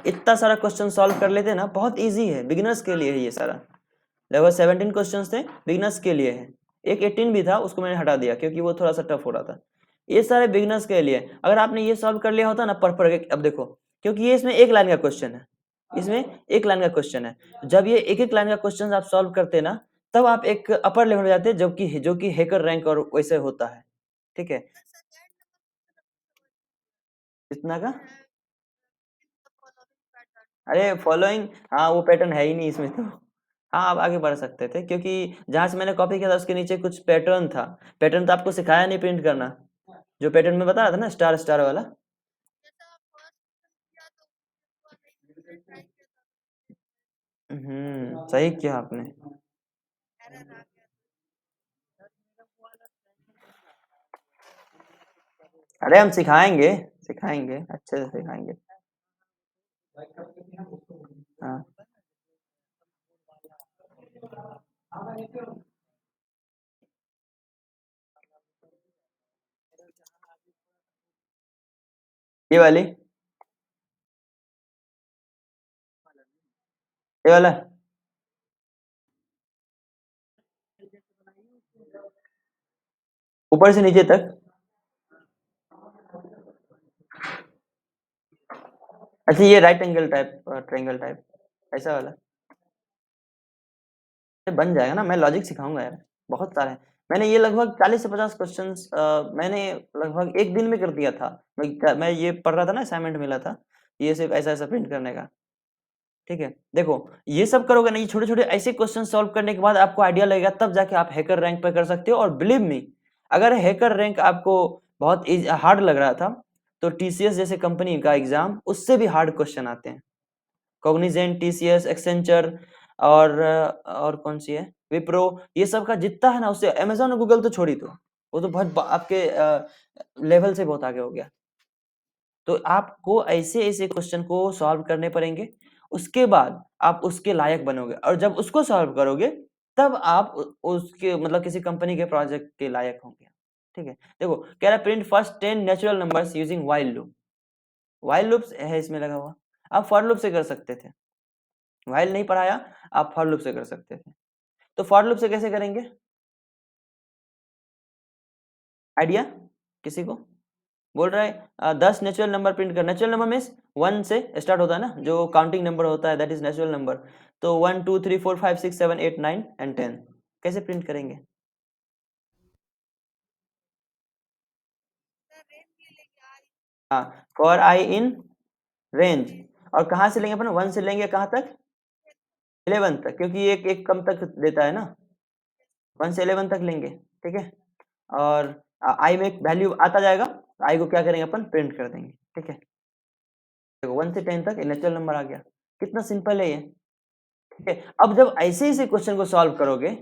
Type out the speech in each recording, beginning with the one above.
इतना सारा question solve कर लेते ना, बहुत इजी है, बिगिनर्स के लिए है ये सारा। लगभग 17 क्वेश्चंस थे, बिगिनर्स के लिए है। एक 18 भी था, उसको मैंने हटा दिया क्योंकि वो थोड़ा सा टफ हो रहा था। ये सारे बिगिनर्स के लिए, अगर आपने ये सॉल्व कर लिया होता ना पर अब देखो, क्योंकि ये इसमें एक लाइन का क्वेश्चन है, इसमें एक लाइन का क्वेश्चन है, जब ये एक एक लाइन का क्वेश्चन आप सॉल्व करते ना, तब आप एक अपर लेवल में जाते, जो कि हैकर रैंक और वैसे होता है। ठीक है, कितना का? अरे फॉलोइंग, हाँ वो पैटर्न है ही नहीं इसमें तो। हाँ आप आगे बढ़ सकते थे, क्योंकि जहां से मैंने कॉपी किया था उसके नीचे कुछ पैटर्न था। पैटर्न तो आपको सिखाया नहीं प्रिंट करना, जो पैटर्न में बता रहा था ना, स्टार स्टार वाला। सही किया आपने। अरे हम सिखाएंगे, सिखाएंगे अच्छे से सिखाएंगे। हाँ ये वाली, ये वाला, ऊपर से नीचे तक। अच्छा ये right angle type, triangle type, ऐसा वाला बन जाएगा ना। मैं लॉजिक सिखाऊंगा यार, बहुत सारे हैं। मैंने ये लगभग 40 से 50 क्वेश्चंस मैंने लगभग एक दिन में कर दिया था। मैं ये पढ़ रहा था ना, असाइनमेंट मिला था, ये सिर्फ ऐसा ऐसा प्रिंट करने का। ठीक है, देखो ये सब करोगे ना, ये छोटे छोटे ऐसे क्वेश्चन सॉल्व करने के बाद आपको आइडिया लगेगा, तब जाके आप हैकर रैंक पे कर सकते हो। और बिलीव मी, अगर हैकर रैंक आपको बहुत हार्ड लग रहा था, तो टीसीएस जैसे कंपनी का एग्जाम, उससे भी हार्ड क्वेश्चन आते हैं। कॉग्निजेंट, टीसीएस, एक्सेंचर और कौन सी है, विप्रो, ये सब का जितना है ना, उससे अमेजोन और गूगल तो छोड़ी दो, वो तो बहुत आपके लेवल से बहुत आगे हो गया। तो आपको ऐसे ऐसे क्वेश्चन को सॉल्व करने पड़ेंगे, उसके बाद आप उसके लायक बनोगे, और जब उसको सॉल्व करोगे तब आप उसके मतलब किसी कंपनी के प्रोजेक्ट के लायक होंगे। ठीक है, देखो कह रहा है print first 10 natural numbers using while loop. While loop है इसमें लगा हुआ, आप फॉर लूप से कर सकते थे, व्हाइल नहीं पढ़ाया, आप फॉर लूप से कर सकते थे। तो फॉर लूप से कैसे करेंगे, आइडिया किसी को? बोल रहा है 10 नेचुरल नंबर प्रिंट कर। नेचुरल नंबर मीन्स 1 से स्टार्ट होता है ना, जो काउंटिंग नंबर होता है, दैट इज नेचुरल नंबर। तो 1 2 3 4 5 6 7 8 9 एंड 10 कैसे प्रिंट करेंगे? हाँ, फॉर आई इन रेंज, और कहाँ से लेंगे अपन, 1 से लेंगे कहाँ तक, 11 तक, क्योंकि एक एक कम तक देता है ना, 1 से 11 तक लेंगे। ठीक है, और आई में एक वैल्यू आता जाएगा, आई को क्या करेंगे अपन, प्रिंट कर देंगे। ठीक है, देखो 1 से 10 तक नेचुरल नंबर आ गया, कितना सिंपल है ये। ठीक है, अब जब ऐसे ऐसे क्वेश्चन को सॉल्व करोगे,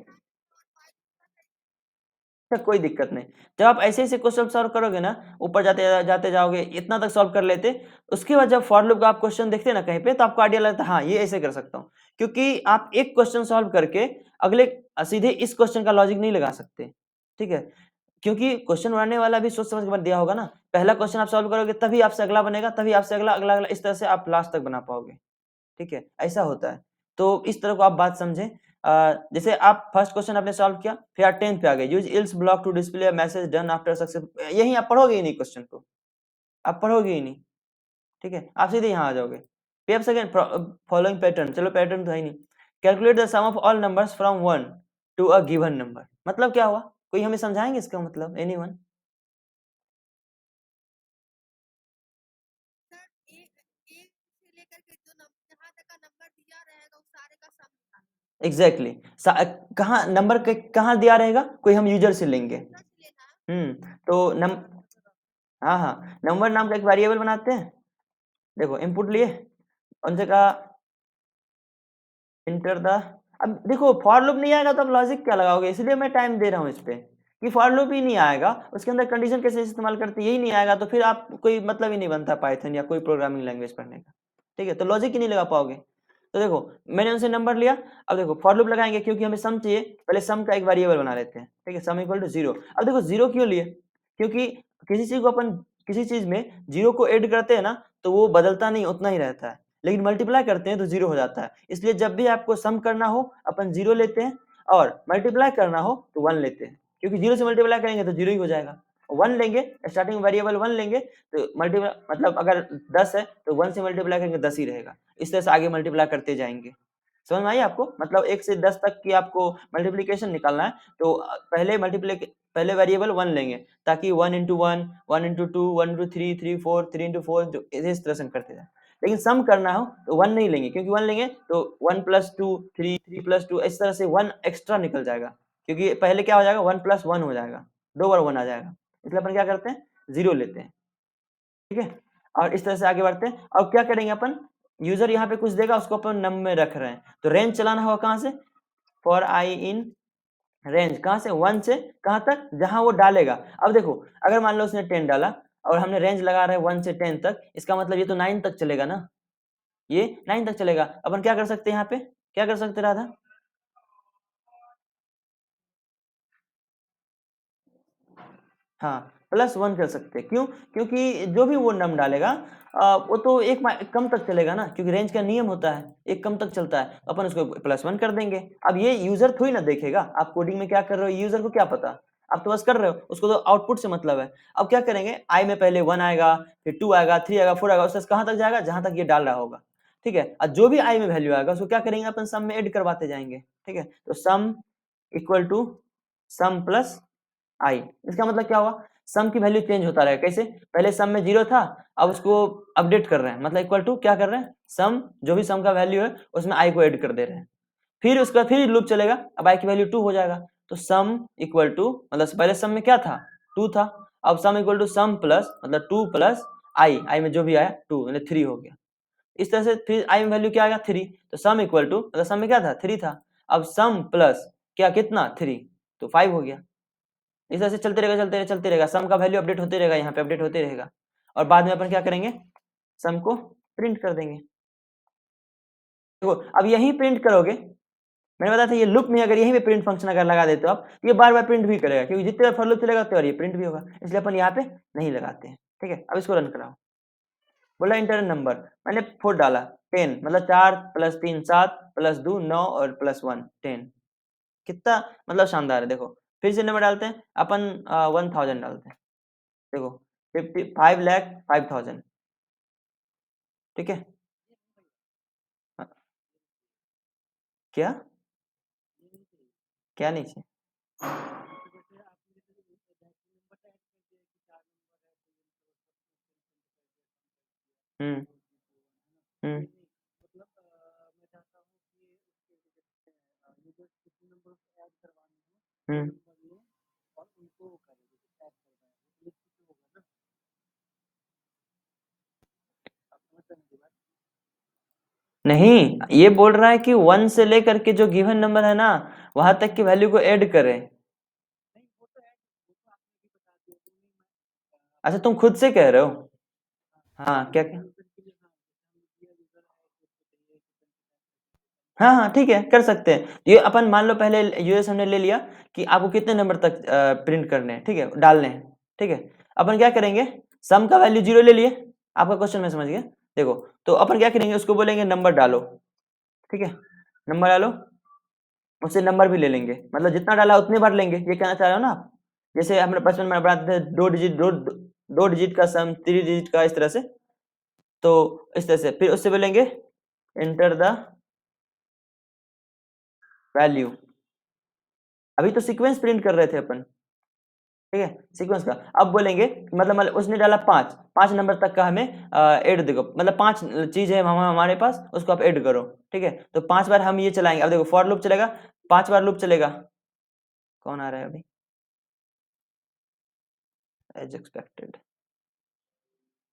कोई दिक्कत नहीं, जब आप ऐसे ऐसे क्वेश्चन सॉल्व करोगे ना, ऊपर जाते जाते जाओगे, इतना तक सॉल्व कर लेते, उसके बाद जब फॉर लूप का आप क्वेश्चन देखते ना कहीं पे, तो आपको आइडिया लगता है हाँ ये ऐसे कर सकता हूँ, क्योंकि आप एक क्वेश्चन सॉल्व करके अगले सीधे इस क्वेश्चन का लॉजिक नहीं लगा सकते। ठीक है, क्योंकि क्वेश्चन बनाने वाला भी सोच समझ के दिया होगा ना, पहला क्वेश्चन आप सॉल्व करोगे तभी आपसे अगला बनेगा, तभी आपसे अगला, अगला अगला, इस तरह से आप लास्ट तक बना पाओगे। ठीक है, ऐसा होता है। तो इस तरह को आप बात समझें। जैसे आप फर्स्ट क्वेश्चन आपने सॉल्व किया, फिर आप 10th पे आ गए, use else block to display a message done after success. यही आप पढ़ोगे ही नहीं क्वेश्चन को, आप पढ़ोगे ही नहीं। ठीक है, आप सीधे यहाँ आ जाओगे। फिर सेकंड, फॉलोइंग पैटर्न, चलो पैटर्न तो है ही नहीं। Calculate the sum of all numbers from 1 to a given number, मतलब क्या हुआ, कोई हमें समझाएंगे इसका मतलब, एनीवन? एग्जैक्टली कहाँ नंबर कहाँ दिया रहेगा, कोई हम यूजर से लेंगे। तो हाँ हाँ, नंबर नाम का एक वेरिएबल बनाते हैं। देखो इनपुट लिए, उनसे कहा इंटर द, अब देखो फॉर लूप नहीं आएगा तो अब लॉजिक क्या लगाओगे, इसलिए मैं टाइम दे रहा हूँ इस पे, कि फॉर लूप ही नहीं आएगा, उसके अंदर कंडीशन कैसे इस्तेमाल करते हैं, यही नहीं आएगा, तो फिर आप कोई मतलब ही नहीं बनता पाइथन या कोई प्रोग्रामिंग लैंग्वेज पढ़ने का। ठीक है, तो लॉजिक ही नहीं लगा पाओगे। तो देखो मैंने उनसे नंबर लिया, अब देखो फॉर लूप लगाएंगे, क्योंकि हमें सम चाहिए, पहले सम का एक वेरिएबल बना लेते हैं। ठीक है, सम इक्वल टू 0। अब देखो 0 क्यों लिए, क्योंकि किसी चीज को अपन, किसी चीज में 0 को ऐड करते हैं ना, तो वो बदलता नहीं, उतना ही रहता है। लेकिन मल्टीप्लाई करते हैं तो 0 हो जाता है। इसलिए जब भी आपको सम करना हो अपन 0 लेते हैं और मल्टीप्लाई करना हो तो 1 लेते हैं, क्योंकि 0 से मल्टीप्लाई करेंगे तो 0 ही हो जाएगा। 1 लेंगे, स्टार्टिंग वेरिएबल 1 लेंगे तो मल्टीप्लाई मतलब अगर 10 है तो 1 से मल्टीप्लाई करेंगे 10 ही रहेगा। इस तरह से आगे मल्टीप्लाई करते जाएंगे। समझ में आई आपको? मतलब 1 से 10 तक की आपको मल्टीप्लिकेशन निकालना है तो पहले वेरिएबल 1 लेंगे, ताकि 1 into 1, 1 into 2, 1 into 3, 3 4, 3 into 4 जो इस तरह से करते जाए। लेकिन सम करना हो तो 1 नहीं लेंगे, क्योंकि 1 लेंगे तो 1 + 2 3, 3 + 2 इस तरह से 1 एक्स्ट्रा निकल जाएगा, क्योंकि पहले क्या हो जाएगा 1 + 1 हो जाएगा, 2 बार 1 आ जाएगा। इसलिए अपन क्या करते हैं 0 लेते हैं, ठीक है। और इस तरह से आगे बढ़ते हैं। अब क्या करेंगे अपन, यूजर यहाँ पे कुछ देगा उसको अपन नम में रख रहे हैं, तो रेंज चलाना होगा कहाँ से, फॉर आई इन रेंज, कहाँ से 1 से कहाँ तक, जहां वो डालेगा। अब देखो अगर मान लो उसने 10 डाला और हमने रेंज लगा रहे हैं 1 से 10 तक, इसका मतलब ये तो 9 तक चलेगा ना, ये 9 तक चलेगा। अपन क्या कर सकते हैं यहाँ पे, क्या कर सकते राधा, हाँ +1 कर सकते हैं। क्यों, क्योंकि जो भी वो नम डालेगा वो तो कम तक चलेगा ना, क्योंकि रेंज का नियम होता है एक कम तक चलता है, अपन उसको +1 कर देंगे। अब ये यूजर थोड़ी ना देखेगा आप कोडिंग में क्या कर रहे हो, यूजर को क्या पता, आप तो बस कर रहे हो, उसको तो आउटपुट से मतलब है। अब क्या करेंगे, आई में पहले 1 आएगा, फिर 2 आएगा, 3 आएगा, 4 आएगा, उससे कहाँ तक जाएगा जहां तक ये डाल रहा होगा, ठीक है। और जो भी आई में वैल्यू आएगा उसको क्या करेंगे अपन सम में ऐड करवाते जाएंगे, ठीक है। तो sum equal to sum plus i, इसका मतलब क्या हुआ, सम की वैल्यू चेंज होता रहेगा। कैसे, पहले सम में 0 था, अब उसको अपडेट कर रहे हैं, मतलब इक्वल टू क्या कर रहे हैं, सम जो भी सम का वैल्यू है उसमें आई को ऐड कर दे रहे हैं। फिर उसका फिर लूप चलेगा, अब आई की वैल्यू 2 हो जाएगा, तो सम इक्वल टू मतलब पहले सम में क्या था 2 था, अब sum equal to sum plus मतलब 2 प्लस आई में जो भी आया 2 मतलब 3 हो गया। इस तरह से फिर आई में वैल्यू क्या आएगा 3, तो सम इक्वल टू मतलब सम में क्या था 3 था, अब सम प्लस क्या कितना 3 तो 5 हो गया। इस तरह से चलते रहेगा, सम का वैल्यू अपडेट होते रहेगा, यहाँ पे अपडेट होते रहेगा। और बाद में अपन क्या करेंगे, सम को प्रिंट कर देंगे। देखो अब यही प्रिंट करोगे, मैंने बताया था ये लूप में अगर यहीं पे प्रिंट फंक्शन अगर लगा देते हो आप, ये बार बार प्रिंट भी करेगा, क्योंकि जितने बार फॉर लूप चलेगा उतने बार ये प्रिंट भी होगा, इसलिए अपन यहाँ पे नहीं लगाते हैं, ठीक है। अब इसको रन कराओ, बोला इंटर नंबर, मैंने 4 डाला, 10 मतलब 4 + 3 7 + 2 9 और +1 10, कितना मतलब शानदार है। देखो फिर से नंबर डालते हैं अपन 1000 डालते हैं, देखो 55,05,000, ठीक है। हाँ, क्या क्या नीचे, हम्म हम्म हम्म नहीं, ये बोल रहा है कि 1 से लेकर के जो गिवन नंबर है ना वहां तक की वैल्यू को ऐड करें। अच्छा तुम खुद से कह रहे हो, हाँ क्या क्या, हाँ हाँ ठीक है कर सकते हैं। ये अपन मान लो पहले यूएस हमने ले लिया कि आपको कितने नंबर तक प्रिंट करने हैं, ठीक है डालने हैं, ठीक है। अपन क्या करेंगे, सम का वैल्यू 0 ले लिए, आपका क्वेश्चन मैं समझ गया। देखो तो अपन क्या करेंगे, उसको बोलेंगे नंबर डालो, ठीक है, नंबर डालो, उससे नंबर भी ले लेंगे, मतलब जितना डाला उतने बार लेंगे, ये कहना चाह रहे हो ना आप। जैसे हमने बचपन में बनाते थे 2 डिजिट का सम 3 डिजिट का इस तरह से, तो इस तरह से फिर उससे बोलेंगे एंटर द वैल्यू। अभी तो सीक्वेंस प्रिंट कर रहे थे अपन, ठीक है सीक्वेंस का। अब बोलेंगे मतलब उसने डाला 5 5 नंबर तक का हमें ऐड देखो, मतलब 5 चीज है हमारे पास, उसको आप ऐड करो, ठीक है। तो 5 बार हम ये चलाएंगे, अब देखो फॉर लूप चलेगा, 5 बार लूप चलेगा। कौन आ रहा है अभी, एज एक्सपेक्टेड,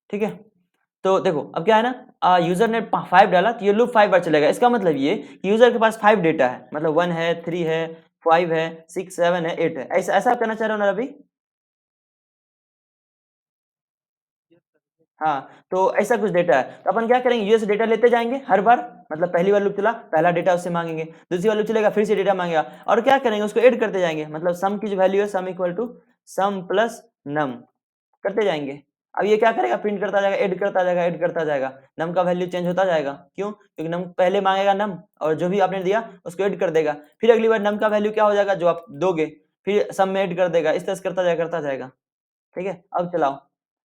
ठीक है। तो देखो अब क्या है ना, यूजर ने 5 डाला तो ये लूप 5 बार चलेगा, इसका मतलब ये कि यूजर के पास 5 डेटा है, मतलब 1 है 3 है 5 है 6 7 है 8 है, ऐसा ऐसा करना चाह रहे हो ना अभी। हाँ तो ऐसा कुछ डेटा है, तो अपन क्या करेंगे यूएस डेटा लेते जाएंगे हर बार, मतलब पहली बार लूप चला पहला डेटा उससे मांगेंगे, दूसरी बार लूप चलेगा फिर से डेटा मांगेगा, और क्या करेंगे उसको ऐड करते जाएंगे, मतलब सम की जो वैल्यू है sum equal to sum plus num करते जाएंगे। अब ये क्या करेगा, प्रिंट करता जाएगा, ऐड करता जाएगा, ऐड करता जाएगा, नम का वैल्यू चेंज होता जाएगा। क्यों? क्योंकि नम पहले मांगेगा नम, और जो भी आपने दिया उसको ऐड कर देगा, फिर अगली बार नम का वैल्यू क्या हो जाएगा जो आप दोगे, फिर सब में ऐड कर देगा, इस तरह से करता जाएगा। ठीक है, अब चलाओ,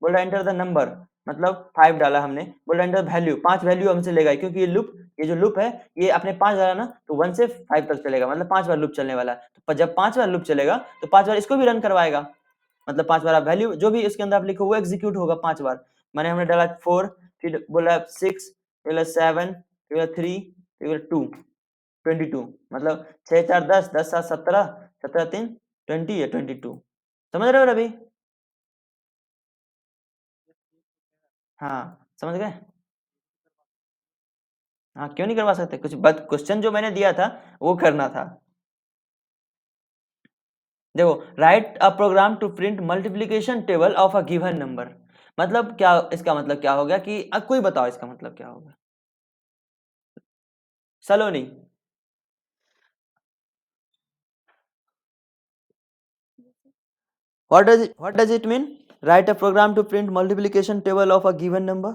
बोल रहा एंटर द नंबर, मतलब 5 डाला हमने, बोल रहा एंटर वैल्यू, 5 वैल्यू हमसे लेगा, क्योंकि ये जो लूप है ये अपने 5 डाला ना, तो 1 से 5 तक चलेगा, मतलब 5 बार लूप चलने वाला है। तो जब 5 बार लूप चलेगा तो 5 बार इसको भी रन करवाएगा, मतलब 5 बार आप वैल्यू जो भी इसके अंदर आप लिखो वो एग्जीक्यूट होगा 5 बार। मैंने हमने डाला 4, फिर बोला 6, फिर 7, फिर 3, फिर 2, 22, मतलब 6 4 10, 10 7 17, 17 3 20 या 22, समझ रहे हो रवि? हाँ, समझ गए? हाँ, क्यों नहीं करवा सकते, कुछ बट क्वेश्चन जो मैंने दिया था वो करना था। देखो, write a program to print multiplication table of a given number, मतलब क्या, इसका मतलब क्या हो गया कि कोई बताओ इसका मतलब क्या होगा? सलोनी, what does it mean, write a program to print multiplication table of a given number?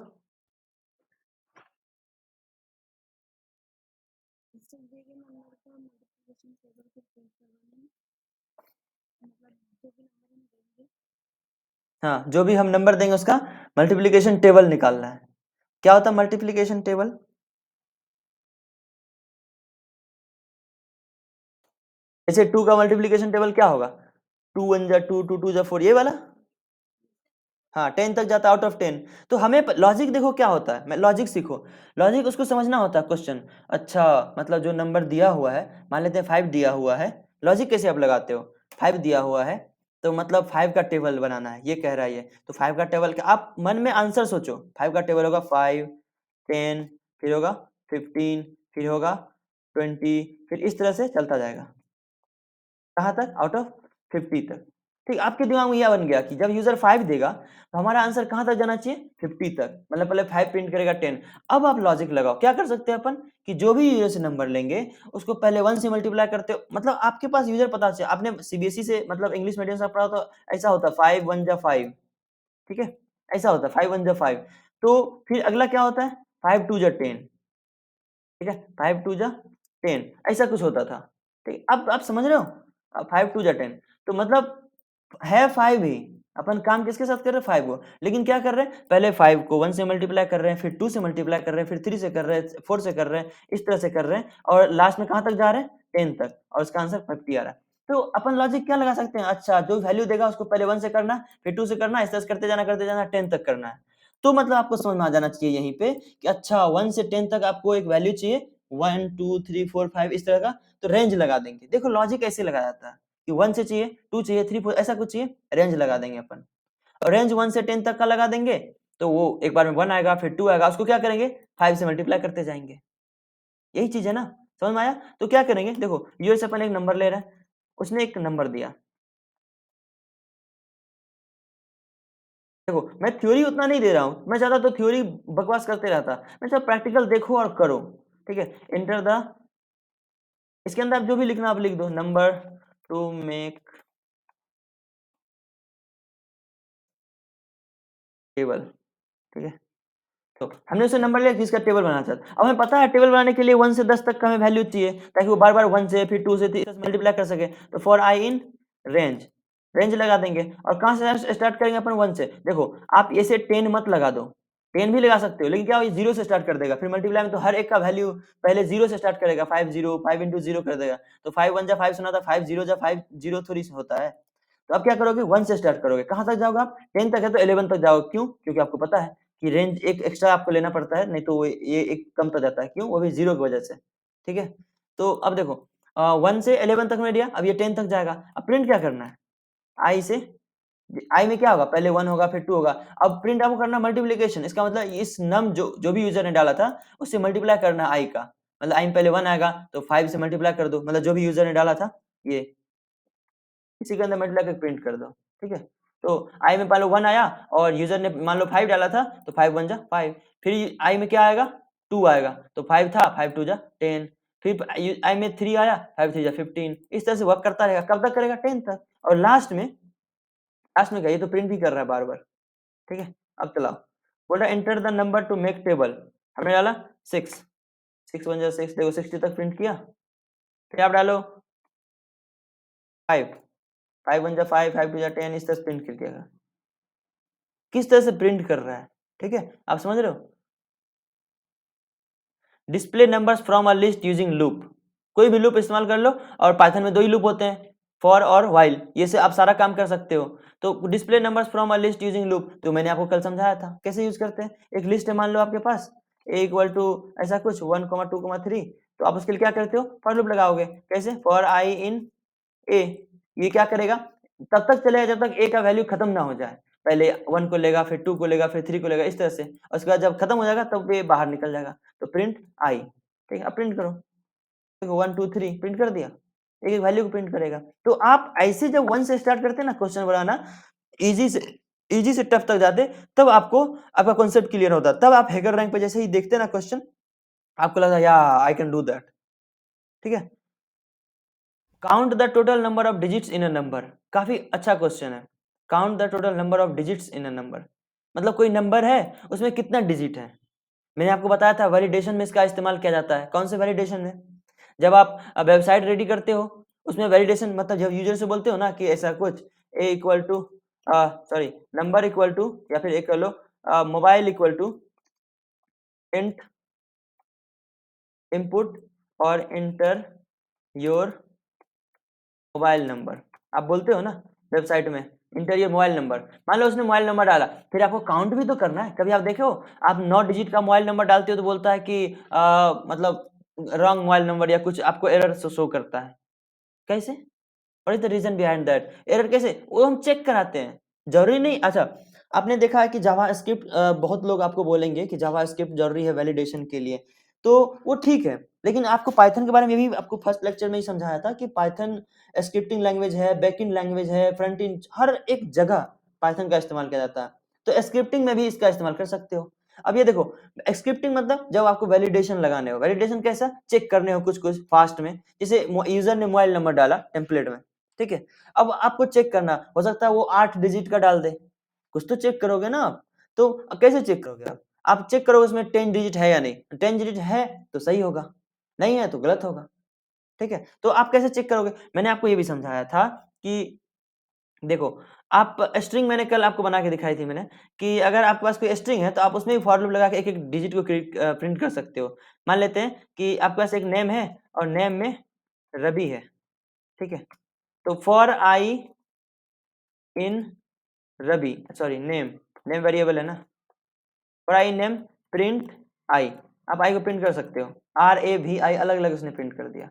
हाँ, जो भी हम नंबर देंगे उसका मल्टीप्लिकेशन टेबल निकालना है। क्या होता है मल्टीप्लिकेशन टेबल? जैसे 2 का मल्टीप्लिकेशन टेबल क्या होगा, 2 1 जा 2, 2 2 जा 4, ये वाला। हाँ, 10 तक जाता है आउट ऑफ 10। तो हमें लॉजिक देखो क्या होता है, मैं लॉजिक सीखो, लॉजिक उसको समझना होता है क्वेश्चन। अच्छा, मतलब जो नंबर दिया हुआ है, मान लेते हैं 5 दिया हुआ है, लॉजिक कैसे आप लगाते हो, 5 दिया हुआ है तो मतलब 5 का टेबल बनाना है, ये कह रहा है ये, तो 5 का टेबल का आप मन में आंसर सोचो, 5 का टेबल होगा 5, 10, फिर होगा 15, फिर होगा 20, फिर इस तरह से चलता जाएगा, कहाँ तक, आउट ऑफ 50 तक। ठीक, आपके दिमाग में यह बन गया कि जब यूजर 5 देगा तो हमारा आंसर कहाँ तक जाना चाहिए, 50 तक, मतलब पहले 5 प्रिंट करेगा 10। अब आप लॉजिक लगाओ, क्या कर सकते हैं अपन कि जो भी यूजर से नंबर लेंगे उसको पहले 1 से मल्टीप्लाई करते हो, मतलब आपके पास यूजर पता चले, आपने सीबीएसई से मतलब इंग्लिश मीडियम से पढ़ा तो ऐसा होता है 5 1 जा 5, ठीक है, ऐसा होता है 5 1 जा 5। तो फिर अगला क्या होता है, 5 2 जा 10, ठीक है, 5 2 जा 10, ऐसा कुछ होता था। ठीक, अब आप समझ रहे हो, 5 2 जा 10, तो मतलब है 5 ही, अपन काम किसके साथ कर रहे हैं, 5 को, लेकिन क्या कर रहे हैं, पहले 5 को 1 से मल्टीप्लाई कर रहे हैं, फिर 2 से मल्टीप्लाई कर रहे हैं, फिर 3 से कर रहे हैं, 4 से कर रहे हैं, इस तरह से कर रहे हैं, और लास्ट में कहाँ तक जा रहे हैं, 10 तक, और उसका आंसर 50 आ रहा है। तो अपन लॉजिक क्या लगा सकते हैं, अच्छा जो वैल्यू देगा उसको पहले 1 से करना, फिर 2 से करना, इस तरह से करते जाना 10 तक करना है। तो मतलब आपको समझ में आ जाना चाहिए यहीं पे कि अच्छा 1 से 10 तक आपको एक वैल्यू चाहिए, 1 2 3 4 5 इस तरह का, तो रेंज लगा देंगे। देखो लॉजिक ऐसे लगाया जाता है कि 1 से चाहिए, 2 चाहिए, 3 4 ऐसा कुछ चाहिए, रेंज लगा देंगे अपन, और रेंज 1 से 10 तक का लगा देंगे, तो वो एक बार में 1 आएगा, फिर 2 आएगा, उसको क्या करेंगे, 5 से मल्टीप्लाई करते जाएंगे। यही चीज है ना, समझ में आया? तो क्या करेंगे, देखो यूजर से अपन एक नंबर ले रहे हैं, उसने एक नंबर दिया, देखो मैं थ्योरी उतना नहीं दे रहा हूँ, मैं चाहता तो थ्योरी बकवास करते रहता, मैं चाहता प्रैक्टिकल देखो और करो। ठीक है, एंटर द, इसके अंदर आप जो भी लिखना आप लिख दो, नंबर टू मेक टेबल, ठीक है, तो हमने उसे नंबर लिया जिसका टेबल बनाना चाहता, अब हमें पता है टेबल बनाने के लिए 1 से 10 तक का हमें वैल्यू चाहिए, ताकि वो बार बार 1 से फिर 2 से 3 से मल्टीप्लाई कर सके, तो for i in range, range लगा देंगे, और कहाँ से स्टार्ट करेंगे अपन, 1 से। देखो आप ऐसे 10 मत लगा दो, 10 भी लगा सकते हो, लेकिन क्या हो, ये 0 से स्टार्ट कर देगा, फिर मल्टीप्लाई में तो हर एक का वैल्यू पहले 0 से स्टार्ट करेगा, 5 0 5 इंटू 0 कर देगा, तो 5 1 जा 5 सुना था, 5 0 जा 5 0 थोड़ी सी होता है। तो आप क्या करोगे, 1 से स्टार्ट करोगे, कहाँ तक जाओगे आप, 10 तक है तो 11 तक जाओगे, क्यों, क्योंकि आपको पता है कि रेंज एक एक्स्ट्रा आपको लेना पड़ता है, नहीं तो ये एक कम तो जाता है, क्यों, वो भी 0 की वजह से। ठीक है, तो अब देखो 1 से 11 तक में दिया, अब ये 10 तक जाएगा, अब प्रिंट क्या करना है, आई से, आई में क्या होगा, पहले 1 होगा फिर 2 होगा, अब प्रिंट आपको करना मल्टीप्लिकेशन, इसका मतलब इस नम जो भी यूजर ने डाला था उससे मल्टीप्लाई करना आई का, मतलब आई में पहले 1 आएगा तो 5 से मल्टीप्लाई कर दो, मतलब जो भी यूजर ने डाला था ये, इसी के अंदर मल्टीप्लाई करके प्रिंट कर दो। ठीक है, तो आई में मान लो 1 आया, और यूजर ने मान लो 5 डाला था, तो 5 1 जा 5, फिर आई में क्या आएगा, 2 आएगा, तो 5 था, 5 2 जा 10, फिर आई में 3 आया, 5 3 जा 15, इस तरह से वर्क करता रहेगा, कब तक करेगा, 10 तक, और लास्ट में क्या, ये तो प्रिंट भी कर रहा है बार बार, ठीक है, अब चलाओ। बोला enter the number two make table, हमने डाला 6, 6 1 6, देखो 60 तक प्रिंट किया। फिर आप डालो 5, 5 1 5, 5 2 10, इस तरह से प्रिंट कर दिया। किस तरह से प्रिंट कर रहा है, ठीक है, आप समझ रहे हो। Display numbers from a list using loop, कोई भी लूप इस्तेमाल कर लो, और पाइथन में 2 ही लूप होते हैं, फॉर और व्हाइल, ये से आप सारा काम कर सकते हो। तो display numbers from a list using loop, तो मैंने आपको कल समझाया था कैसे यूज करते हैं। एक लिस्ट है मान लो आपके पास, ए इक्वल टू ऐसा कुछ 1 2 3, तो आप उसके लिए क्या करते हो, फॉर लूप लगाओगे। कैसे, फॉर आई इन ए, ये क्या करेगा, तब तक चलेगा जब तक ए का वैल्यू खत्म ना हो जाए। पहले 1 को लेगा, फिर 2 को लेगा, फिर 3 को लेगा, इस तरह से। और उसके बाद जब खत्म हो जाएगा तब ये बाहर निकल जाएगा। तो प्रिंट आई, ठीक है, अब प्रिंट करो। देखो 1 2 3 प्रिंट कर दिया, एक एक वैल्यू को प्रिंट करेगा। तो आप ऐसे जब 1 से स्टार्ट करते हैं ना क्वेश्चन बनाना, इजी से इजी से टफ तक जाते, तब आपको आपका कॉन्सेप्ट क्लियर होता। तब आप हैकर रैंक पे जैसे ही देखते ना क्वेश्चन, आपको लगता है या आई कैन डू दैट, ठीक है। Count the total number of digits in a number, काफी अच्छा क्वेश्चन है। Count the total number of digits in a number, मतलब कोई नंबर है उसमें कितना डिजिट है। मैंने आपको बताया था वैलिडेशन में इसका इस्तेमाल किया जाता है। कौन से वैलिडेशन में, जब आप वेबसाइट रेडी करते हो, उसमें वैलिडेशन मतलब जब यूजर से बोलते हो ना कि ऐसा कुछ a equal to sorry number equal to, या फिर एक कर लो mobile equal to int input और इंटर योर मोबाइल नंबर, आप बोलते हो ना वेबसाइट में इंटर योर मोबाइल नंबर। मान लो उसने मोबाइल नंबर डाला, फिर आपको काउंट भी तो करना है। कभी आप देखे हो, आप 9 डिजिट का मोबाइल नंबर डालते हो तो बोलता है कि मतलब रॉन्ग मोबाइल नंबर, या कुछ आपको एरर शो करता है। कैसे, what is the reason behind that, error कैसे, वो हम चेक कराते हैं। जरूरी नहीं, अच्छा आपने देखा है कि जावा स्क्रिप्ट, बहुत लोग आपको बोलेंगे कि जावा स्क्रिप्ट जरूरी है वैलिडेशन के लिए, तो वो ठीक है। लेकिन आपको पाइथन के बारे में भी आपको फर्स्ट लेक्चर में ही समझाया था कि पाइथन स्क्रिप्टिंग लैंग्वेज है, बैकएंड लैंग्वेज है, फ्रंट एंड, हर एक जगह पाइथन का इस्तेमाल किया जाता है। तो स्क्रिप्टिंग में भी इसका इस्तेमाल कर सकते हो। अब ये देखो, स्क्रिप्टिंग मतलब जब आपको वैलिडेशन लगाने हो, वैलिडेशन कैसा, चेक करने हो कुछ कुछ फास्ट में, जैसे यूजर ने मोबाइल नंबर डाला टेम्पलेट में, ठीक है, अब आपको चेक करना, हो सकता है वो 8 डिजिट का डाल दे, कुछ तो चेक करोगे ना आप। तो कैसे चेक करोगे आप चेक करोगे उसमें 10 डिजिट है या नहीं, 10 डिजिट है तो सही होगा, नहीं है तो गलत होगा, ठीक है। तो आप कैसे चेक करोगे, मैंने आपको ये भी समझाया था कि देखो, आप स्ट्रिंग मैंने कल आपको बना के दिखाई थी मैंने, कि अगर आपके पास कोई स्ट्रिंग है तो आप उसमें भी फॉर लूप लगा के एक एक डिजिट को प्रिंट कर सकते हो। मान लेते हैं कि आपके पास एक नेम है और नेम में रवि है, ठीक है, तो for i in Ravi, sorry name, name variable है ना, for i name print i, आप आई को प्रिंट कर सकते हो, आर ए वी आई अलग अलग उसने प्रिंट कर दिया,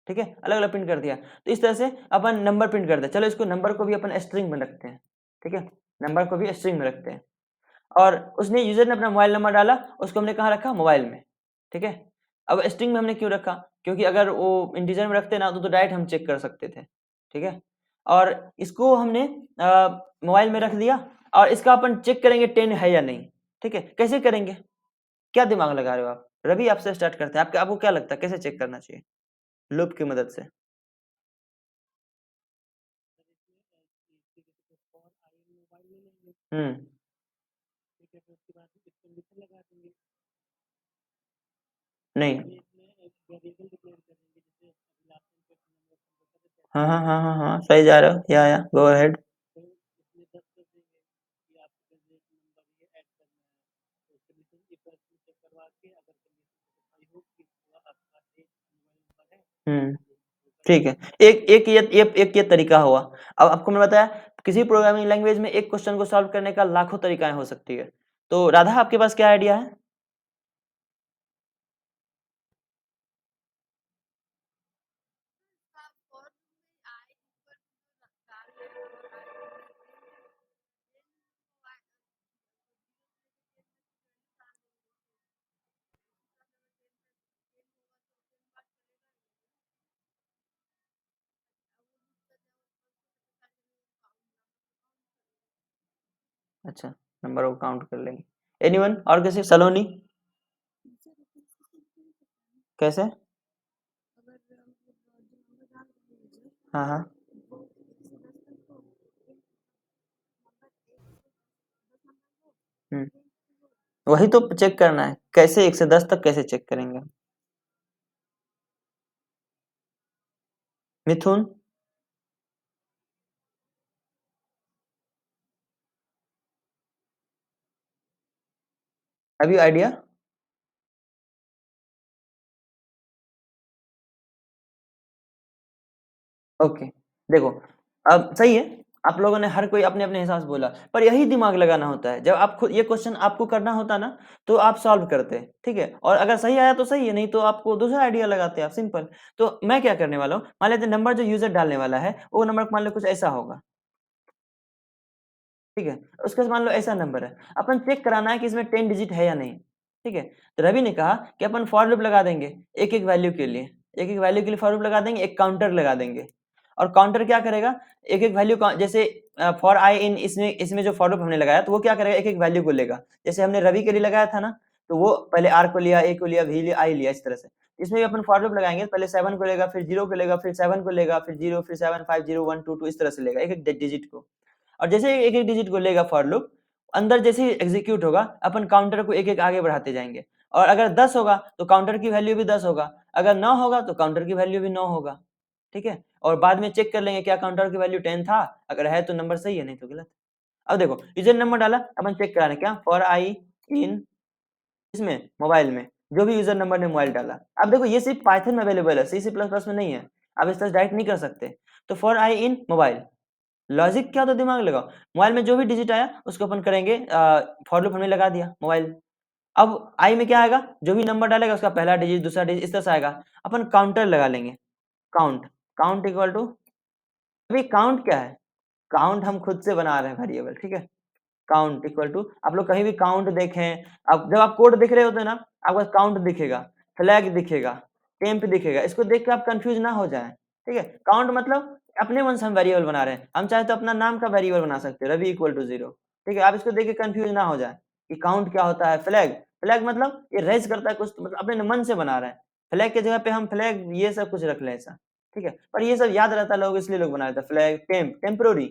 ठीक है, अलग अलग प्रिंट कर दिया। तो इस तरह से अपन नंबर प्रिंट करते हैं। चलो इसको नंबर को भी अपन स्ट्रिंग में रखते हैं, ठीक है, नंबर को भी स्ट्रिंग में रखते हैं। और उसने यूजर ने अपना मोबाइल नंबर डाला, उसको हमने कहाँ रखा, मोबाइल में, ठीक है। अब स्ट्रिंग में हमने क्यों रखा, क्योंकि अगर वो इंटीजर में रखते ना तो डायरेक्ट हम चेक कर सकते थे, ठीक है। और इसको हमने मोबाइल में रख दिया, और इसका अपन चेक करेंगे 10 है या नहीं, ठीक है। कैसे करेंगे, क्या दिमाग लगा रहे हो आप, रवि आपसे स्टार्ट करते हैं, आपको क्या लगता है कैसे चेक करना चाहिए, लूप की मदद से। हम्म, नहीं, हाँ हाँ हाँ हाँ हाँ, सही जा रहे हो, या गो अहेड। हम्म, ठीक है, एक ये तरीका हुआ। अब आपको मैं बताया, किसी प्रोग्रामिंग लैंग्वेज में एक क्वेश्चन को सॉल्व करने का लाखों तरीकाएं हो सकती है। तो राधा आपके पास क्या आइडिया है। अच्छा, नंबर को काउंट कर लेंगे। एनीवन और कैसे, सलोनी कैसे। हाँ हाँ, हम्म, वही तो चेक करना है, कैसे 1 से 10 तक कैसे चेक करेंगे? मिथुन, अभी आइडिया। ओके, देखो, अब सही है, आप लोगों ने हर कोई अपने अपने हिसाब से बोला, पर यही दिमाग लगाना होता है। जब आप खुद ये क्वेश्चन आपको करना होता ना, तो आप सॉल्व करते, ठीक है, और अगर सही आया तो सही है, नहीं तो आपको दूसरा आइडिया लगाते, आप सिंपल। तो मैं क्या करने वाला हूँ, मान लेते नंबर जो यूजर डालने वाला है वो नंबर मान लो कुछ ऐसा होगा, ठीक है, उसके बाद मान लो ऐसा नंबर है, अपन चेक कराना है कि इसमें 10 डिजिट है या नहीं, ठीक है। तो रवि ने कहा कि अपन फॉर लूप लगा देंगे, एक एक वैल्यू के लिए, एक एक वैल्यू के लिए फॉर लूप लगा देंगे, एक काउंटर लगा देंगे, और काउंटर क्या करेगा, एक एक वैल्यू, जैसे फॉर आई इन, इसमें इसमें जो फॉर लूप हमने लगाया तो वो क्या करेगा, एक एक वैल्यू को लेगा, जैसे हमने रवि के लिए लगाया था ना, तो वो पहले आर को लिया, ए को लिया, वी लिया, आई लिया, इस तरह से। इसमें भी अपन फॉर लूप लगाएंगे, पहले 7 को लेगा, फिर 0 को लेगा, फिर 7 को लेगा, फिर 0, फिर 7, 5, 0, 1, 2, 2, इस तरह से लेगा एक एक डिजिट को। और जैसे एक एक डिजिट को लेगा फॉर लूप, अंदर जैसे ही एग्जीक्यूट होगा, अपन काउंटर को एक एक आगे बढ़ाते जाएंगे, और अगर 10 होगा तो काउंटर की वैल्यू भी 10 होगा, अगर 9 होगा तो काउंटर की वैल्यू भी 9 होगा, ठीक है। और बाद में चेक कर लेंगे क्या काउंटर की वैल्यू 10 था, अगर है तो नंबर सही है, नहीं तो गलत। अब देखो, यूजर नंबर डाला, अपन चेक कराने क्या, फॉर आई इन, इसमें मोबाइल में जो भी यूजर नंबर ने मोबाइल डाला। अब देखो ये सिर्फ पाइथन में अवेलेबल है, सी सी प्लस प्लस में नहीं है, आप इस तरह डायरेक्ट नहीं कर सकते। तो for i in mobile, logic क्या, तो दिमाग लगाओ, मोबाइल में जो भी डिजिट आया उसको अपन करेंगे, फॉर लूप हमने लगा दिया मोबाइल। अब आई में क्या आएगा, जो भी नंबर डालेगा उसका पहला डिजिट, दूसरा डिजिट, इस तरह से आएगा, अपन काउंटर लगा लेंगे, काउंट, काउंट इक्वल टू, अभी काउंट क्या है, काउंट हम खुद से बना रहे हैं वेरिएबल, ठीक है। काउंट इक्वल टू, आप लोग कहीं भी काउंट देखें, अब जब आप कोड दिख रहे होते हैं ना, आपको काउंट दिखेगा, फ्लैग दिखेगा, टेम्प दिखेगा, इसको देख के आप कंफ्यूज ना हो जाएं, ठीक है। काउंट मतलब अपने मन से हम वेरिएबल बना रहे हैं, हम चाहे तो अपना नाम का वेरिएबल बना सकते हैं, रवि इक्वल टू 0, ठीक है। आप इसको देख के कंफ्यूज ना हो जाए कि काउंट क्या होता है। फ्लैग, फ्लैग मतलब ये रेज करता है कुछ, तो मतलब अपने मन से बना रहे हैं, फ्लैग की जगह पे हम फ्लैग ये सब कुछ रख लें ऐसा, ठीक है। पर ये सब याद रहता है लोग, इसलिए लोग बना लेते हैं फ्लैग, टेम्प, टेम्परोरी,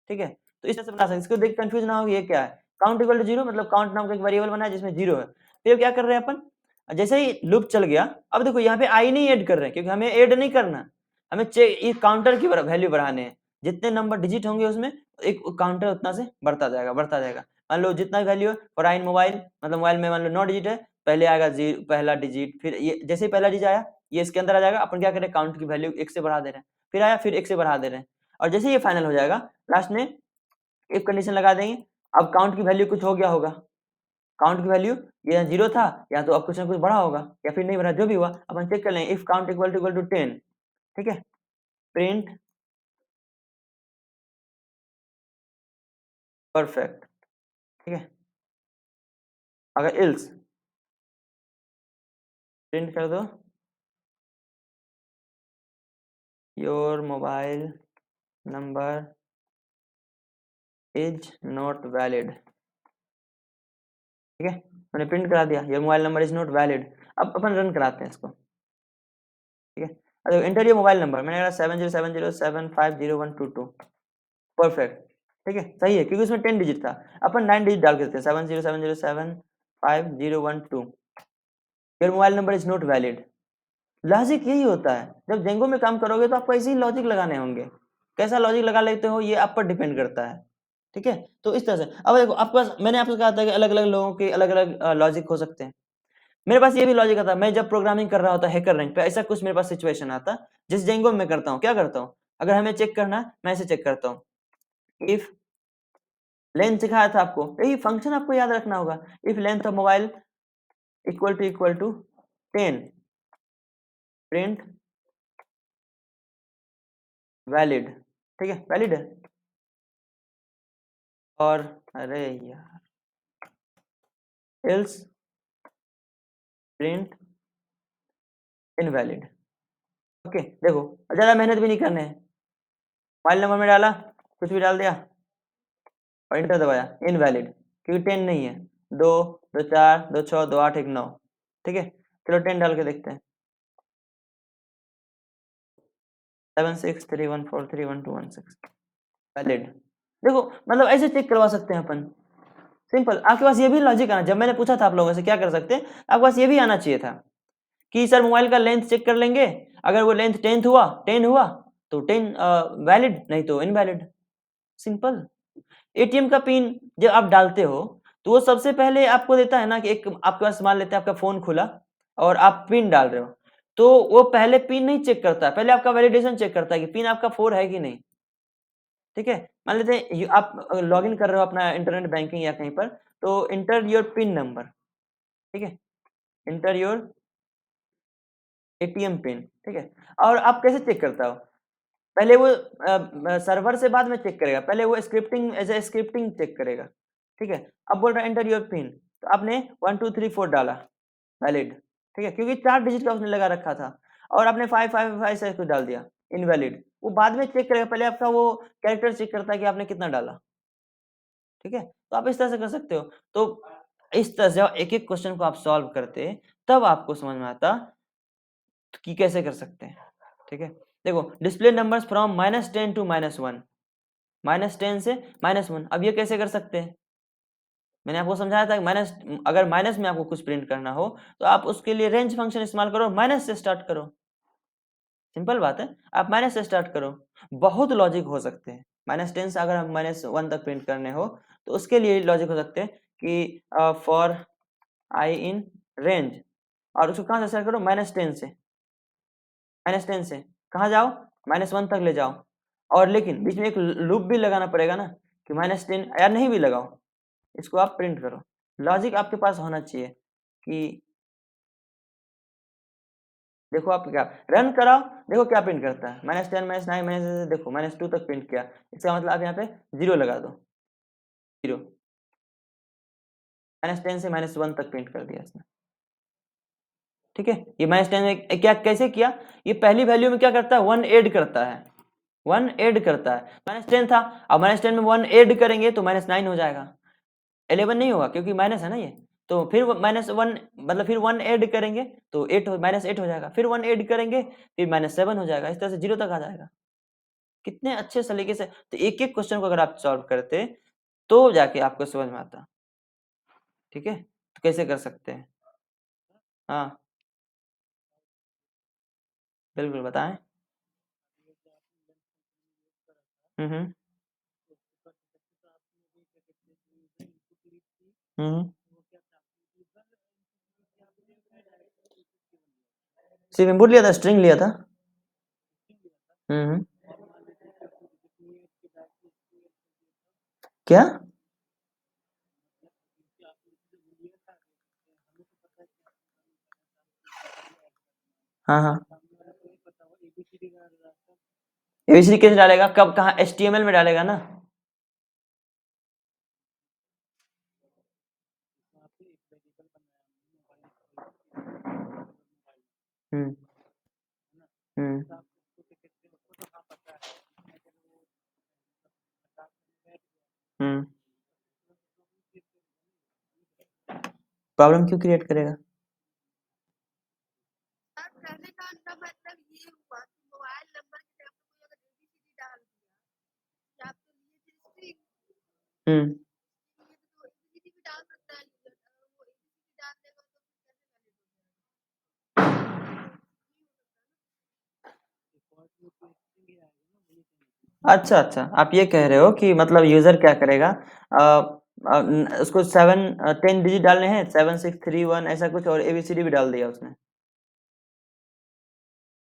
ठीक है। तो इस तरह से बना सकते हैं, इसको देख कंफ्यूज ना हो ये क्या है। काउंट इक्वल टू 0 मतलब काउंट नाम का एक वेरिएबल बना है जिसमें 0 है। फिर क्या कर रहे हैं अपन, जैसे ही लूप चल गया, अब देखो यहाँ पे आई नहीं ऐड कर रहे हैं, क्योंकि हमें ऐड नहीं करना, हमें चेक ये काउंटर की वैल्यू बढ़ाने हैं, जितने नंबर डिजिट होंगे उसमें एक काउंटर उतना से बढ़ता जाएगा, बढ़ता जाएगा। मान लो जितना वैल्यू है फॉर आई इन मोबाइल, मतलब मोबाइल में मान लो 9 डिजिट है, पहले आएगा जीरो, पहला डिजिट, फिर ये जैसे ही पहला डिजिट आया ये इसके अंदर आ जाएगा, अपन क्या करें, काउंट की वैल्यू 1 से बढ़ा दे रहे हैं, फिर आया फिर 1 से बढ़ा दे रहे हैं, और जैसे ये फाइनल हो जाएगा, लास्ट में इफ कंडीशन लगा देंगे। अब काउंट की वैल्यू कुछ हो गया होगा, काउंट की वैल्यू ये 0 था, या तो अब कुछ ना कुछ बढ़ा होगा, या फिर नहीं बढ़ा, जो भी हुआ अपन चेक कर लेंगे, इफ काउंट इक्वल टू 10, ठीक है, प्रिंट परफेक्ट, ठीक है। अगर इल्स, प्रिंट कर दो your mobile number is not valid, ठीक है, मैंने प्रिंट करा दिया your mobile number is not valid. अब अपन रन कराते हैं इसको, ठीक है। अरे एंटर योर मोबाइल नंबर, मैंने कहा 7070750122, परफेक्ट, ठीक है, सही है, क्योंकि उसमें 10 डिजिट था, अपन 9 डिजिट डाल के देते हैं, 7070750122, your mobile number is not valid. Logic यही होता है, जब जेंगो में काम करोगे तो आपको ऐसे ही लॉजिक लगाने होंगे, कैसा लॉजिक लगा लेते हो ये आप पर डिपेंड करता है, ठीक है। तो इस तरह से, अब देखो आपके पास, मैंने आपसे कहा था कि अलग अलग लोगों के अलग अलग लॉजिक हो सकते हैं, मेरे पास ये भी लॉजिक आता है, मैं जब प्रोग्रामिंग कर रहा होता हैकर रैंक पे, ऐसा कुछ मेरे पास सिचुएशन आता, जिस जेंगो में करता हूँ, क्या करता हूँ, अगर हमें चेक करना है मैं ऐसे चेक करता हूँ, इफ लेंथ सिखाया था आपको, यही फंक्शन आपको याद रखना होगा, if length of mobile equal to 10, print valid, ठीक है, वैलिड है। और अरे यार, एल्स प्रिंट इनवैलिड, ओके। देखो ज्यादा मेहनत भी नहीं करने है, मोबाइल नंबर में डाला, कुछ भी डाल दिया और इंटर दबाया, इनवैलिड, क्योंकि 10 नहीं है, 2, 2 4, 2 6, 2 8, 1 9, ठीक है। चलो 10 डाल के देखते हैं, 7631431216, वैलिड। देखो मतलब ऐसे चेक करवा सकते हैं अपन, सिंपल, आपके पास ये भी लॉजिक आना, जब मैंने पूछा था आप लोगों से क्या कर सकते हैं, आपके पास ये भी आना चाहिए था कि सर मोबाइल का लेंथ चेक कर लेंगे, अगर वो लेंथ 10 हुआ तो 10 वैलिड, नहीं तो इनवैलिड। सिंपल। एटीएम का पिन जब आप डालते हो तो वो सबसे पहले आपको देता है ना कि एक आपके पास, मान लेते हैं आपका फोन खुला और आप पिन डाल रहे हो, तो वो पहले पिन नहीं चेक करता, पहले आपका वैलिडेशन चेक करता है कि पिन आपका 4 है कि नहीं। ठीक है, मान लेते हैं आप लॉगिन कर रहे हो अपना इंटरनेट बैंकिंग या कहीं पर, तो इंटर योर पिन नंबर। ठीक है, इंटर योर एटीएम पिन। ठीक है, और आप कैसे चेक करता हो, पहले वो सर्वर से बाद में चेक करेगा, पहले वो scripting as a scripting check करेगा। ठीक है, अब बोल रहा है एंटर योर पिन, तो आपने 1 2 3 4 डाला, वैलिड। ठीक है, क्योंकि 4 डिजिट का उसने लगा रखा था, और आपने 5 5 5 से कुछ डाल दिया, इनवैलिड। वो बाद में चेक करेगा, पहले आपका वो कैरेक्टर चेक करता है कि आपने कितना डाला। ठीक है, तो आप इस तरह से कर सकते हो। तो इस तरह से एक एक क्वेश्चन को आप सॉल्व करते, तब आपको समझ में आता कि कैसे कर सकते हैं। ठीक है, देखो डिस्प्ले नंबर्स फ्रॉम -10 टू -1, -10 से -1, अब ये कैसे कर सकते हैं, मैंने आपको समझाया था कि माइनस, अगर माइनस में आपको कुछ प्रिंट करना हो तो आप उसके लिए रेंज फंक्शन इस्तेमाल करो, माइनस से स्टार्ट करो। सिंपल बात है, आप माइनस से स्टार्ट करो। बहुत लॉजिक हो सकते हैं, -10 से अगर हम -1 तक प्रिंट करने हो तो उसके लिए लॉजिक हो सकते हैं कि फॉर आई इन रेंज, और उसको कहाँ से स्टार्ट करो, -10 से, -10 से कहाँ जाओ, -1 तक ले जाओ, और लेकिन बीच में एक लूप भी लगाना पड़ेगा ना कि -10, या नहीं भी लगाओ, इसको आप प्रिंट करो। लॉजिक आपके पास होना चाहिए कि देखो आप क्या रन कराओ, देखो क्या प्रिंट करता है, -10 -9 देखो -2 तक प्रिंट किया, इसका मतलब आप यहाँ पे 0 लगा दो, 0, -10 से -1 तक प्रिंट कर दिया इसने। ठीक है, ये -10 में क्या कैसे किया, ये पहली वैल्यू में क्या करता है, 1 ऐड करता है, 1 ऐड करता है, -10 था, अब -10 में 1 ऐड करेंगे तो -9 हो जाएगा, 11 नहीं होगा क्योंकि माइनस है ना ये, तो फिर -1, मतलब फिर 1 ऐड करेंगे तो 8 -8 हो जाएगा, फिर 1 ऐड करेंगे फिर -7 हो जाएगा, इस तरह से 0 तक आ जाएगा। कितने अच्छे सलीके से, तो एक एक क्वेश्चन को अगर आप सॉल्व करते तो जाके आपको समझ में आता। ठीक है, तो कैसे कर सकते हैं। हाँ, बिल्कुल बताएं। हम्म, हम्म, सिर्फ इनपुट लिया था, स्ट्रिंग लिया था। हम्म, क्या। हाँ हाँ, एबीसीडी कैसे डालेगा, कब कहाँ, एचटीएमएल में डालेगा ना। हम्म, हम्म, हम्म, प्रॉब्लम क्यों क्रिएट करेगा। हम्म, अच्छा अच्छा, आप ये कह रहे हो कि मतलब यूजर क्या करेगा, उसको 10 डिजिट डालने हैं, 7 6 3 1 ऐसा कुछ, और एबीसीडी भी डाल दिया उसने,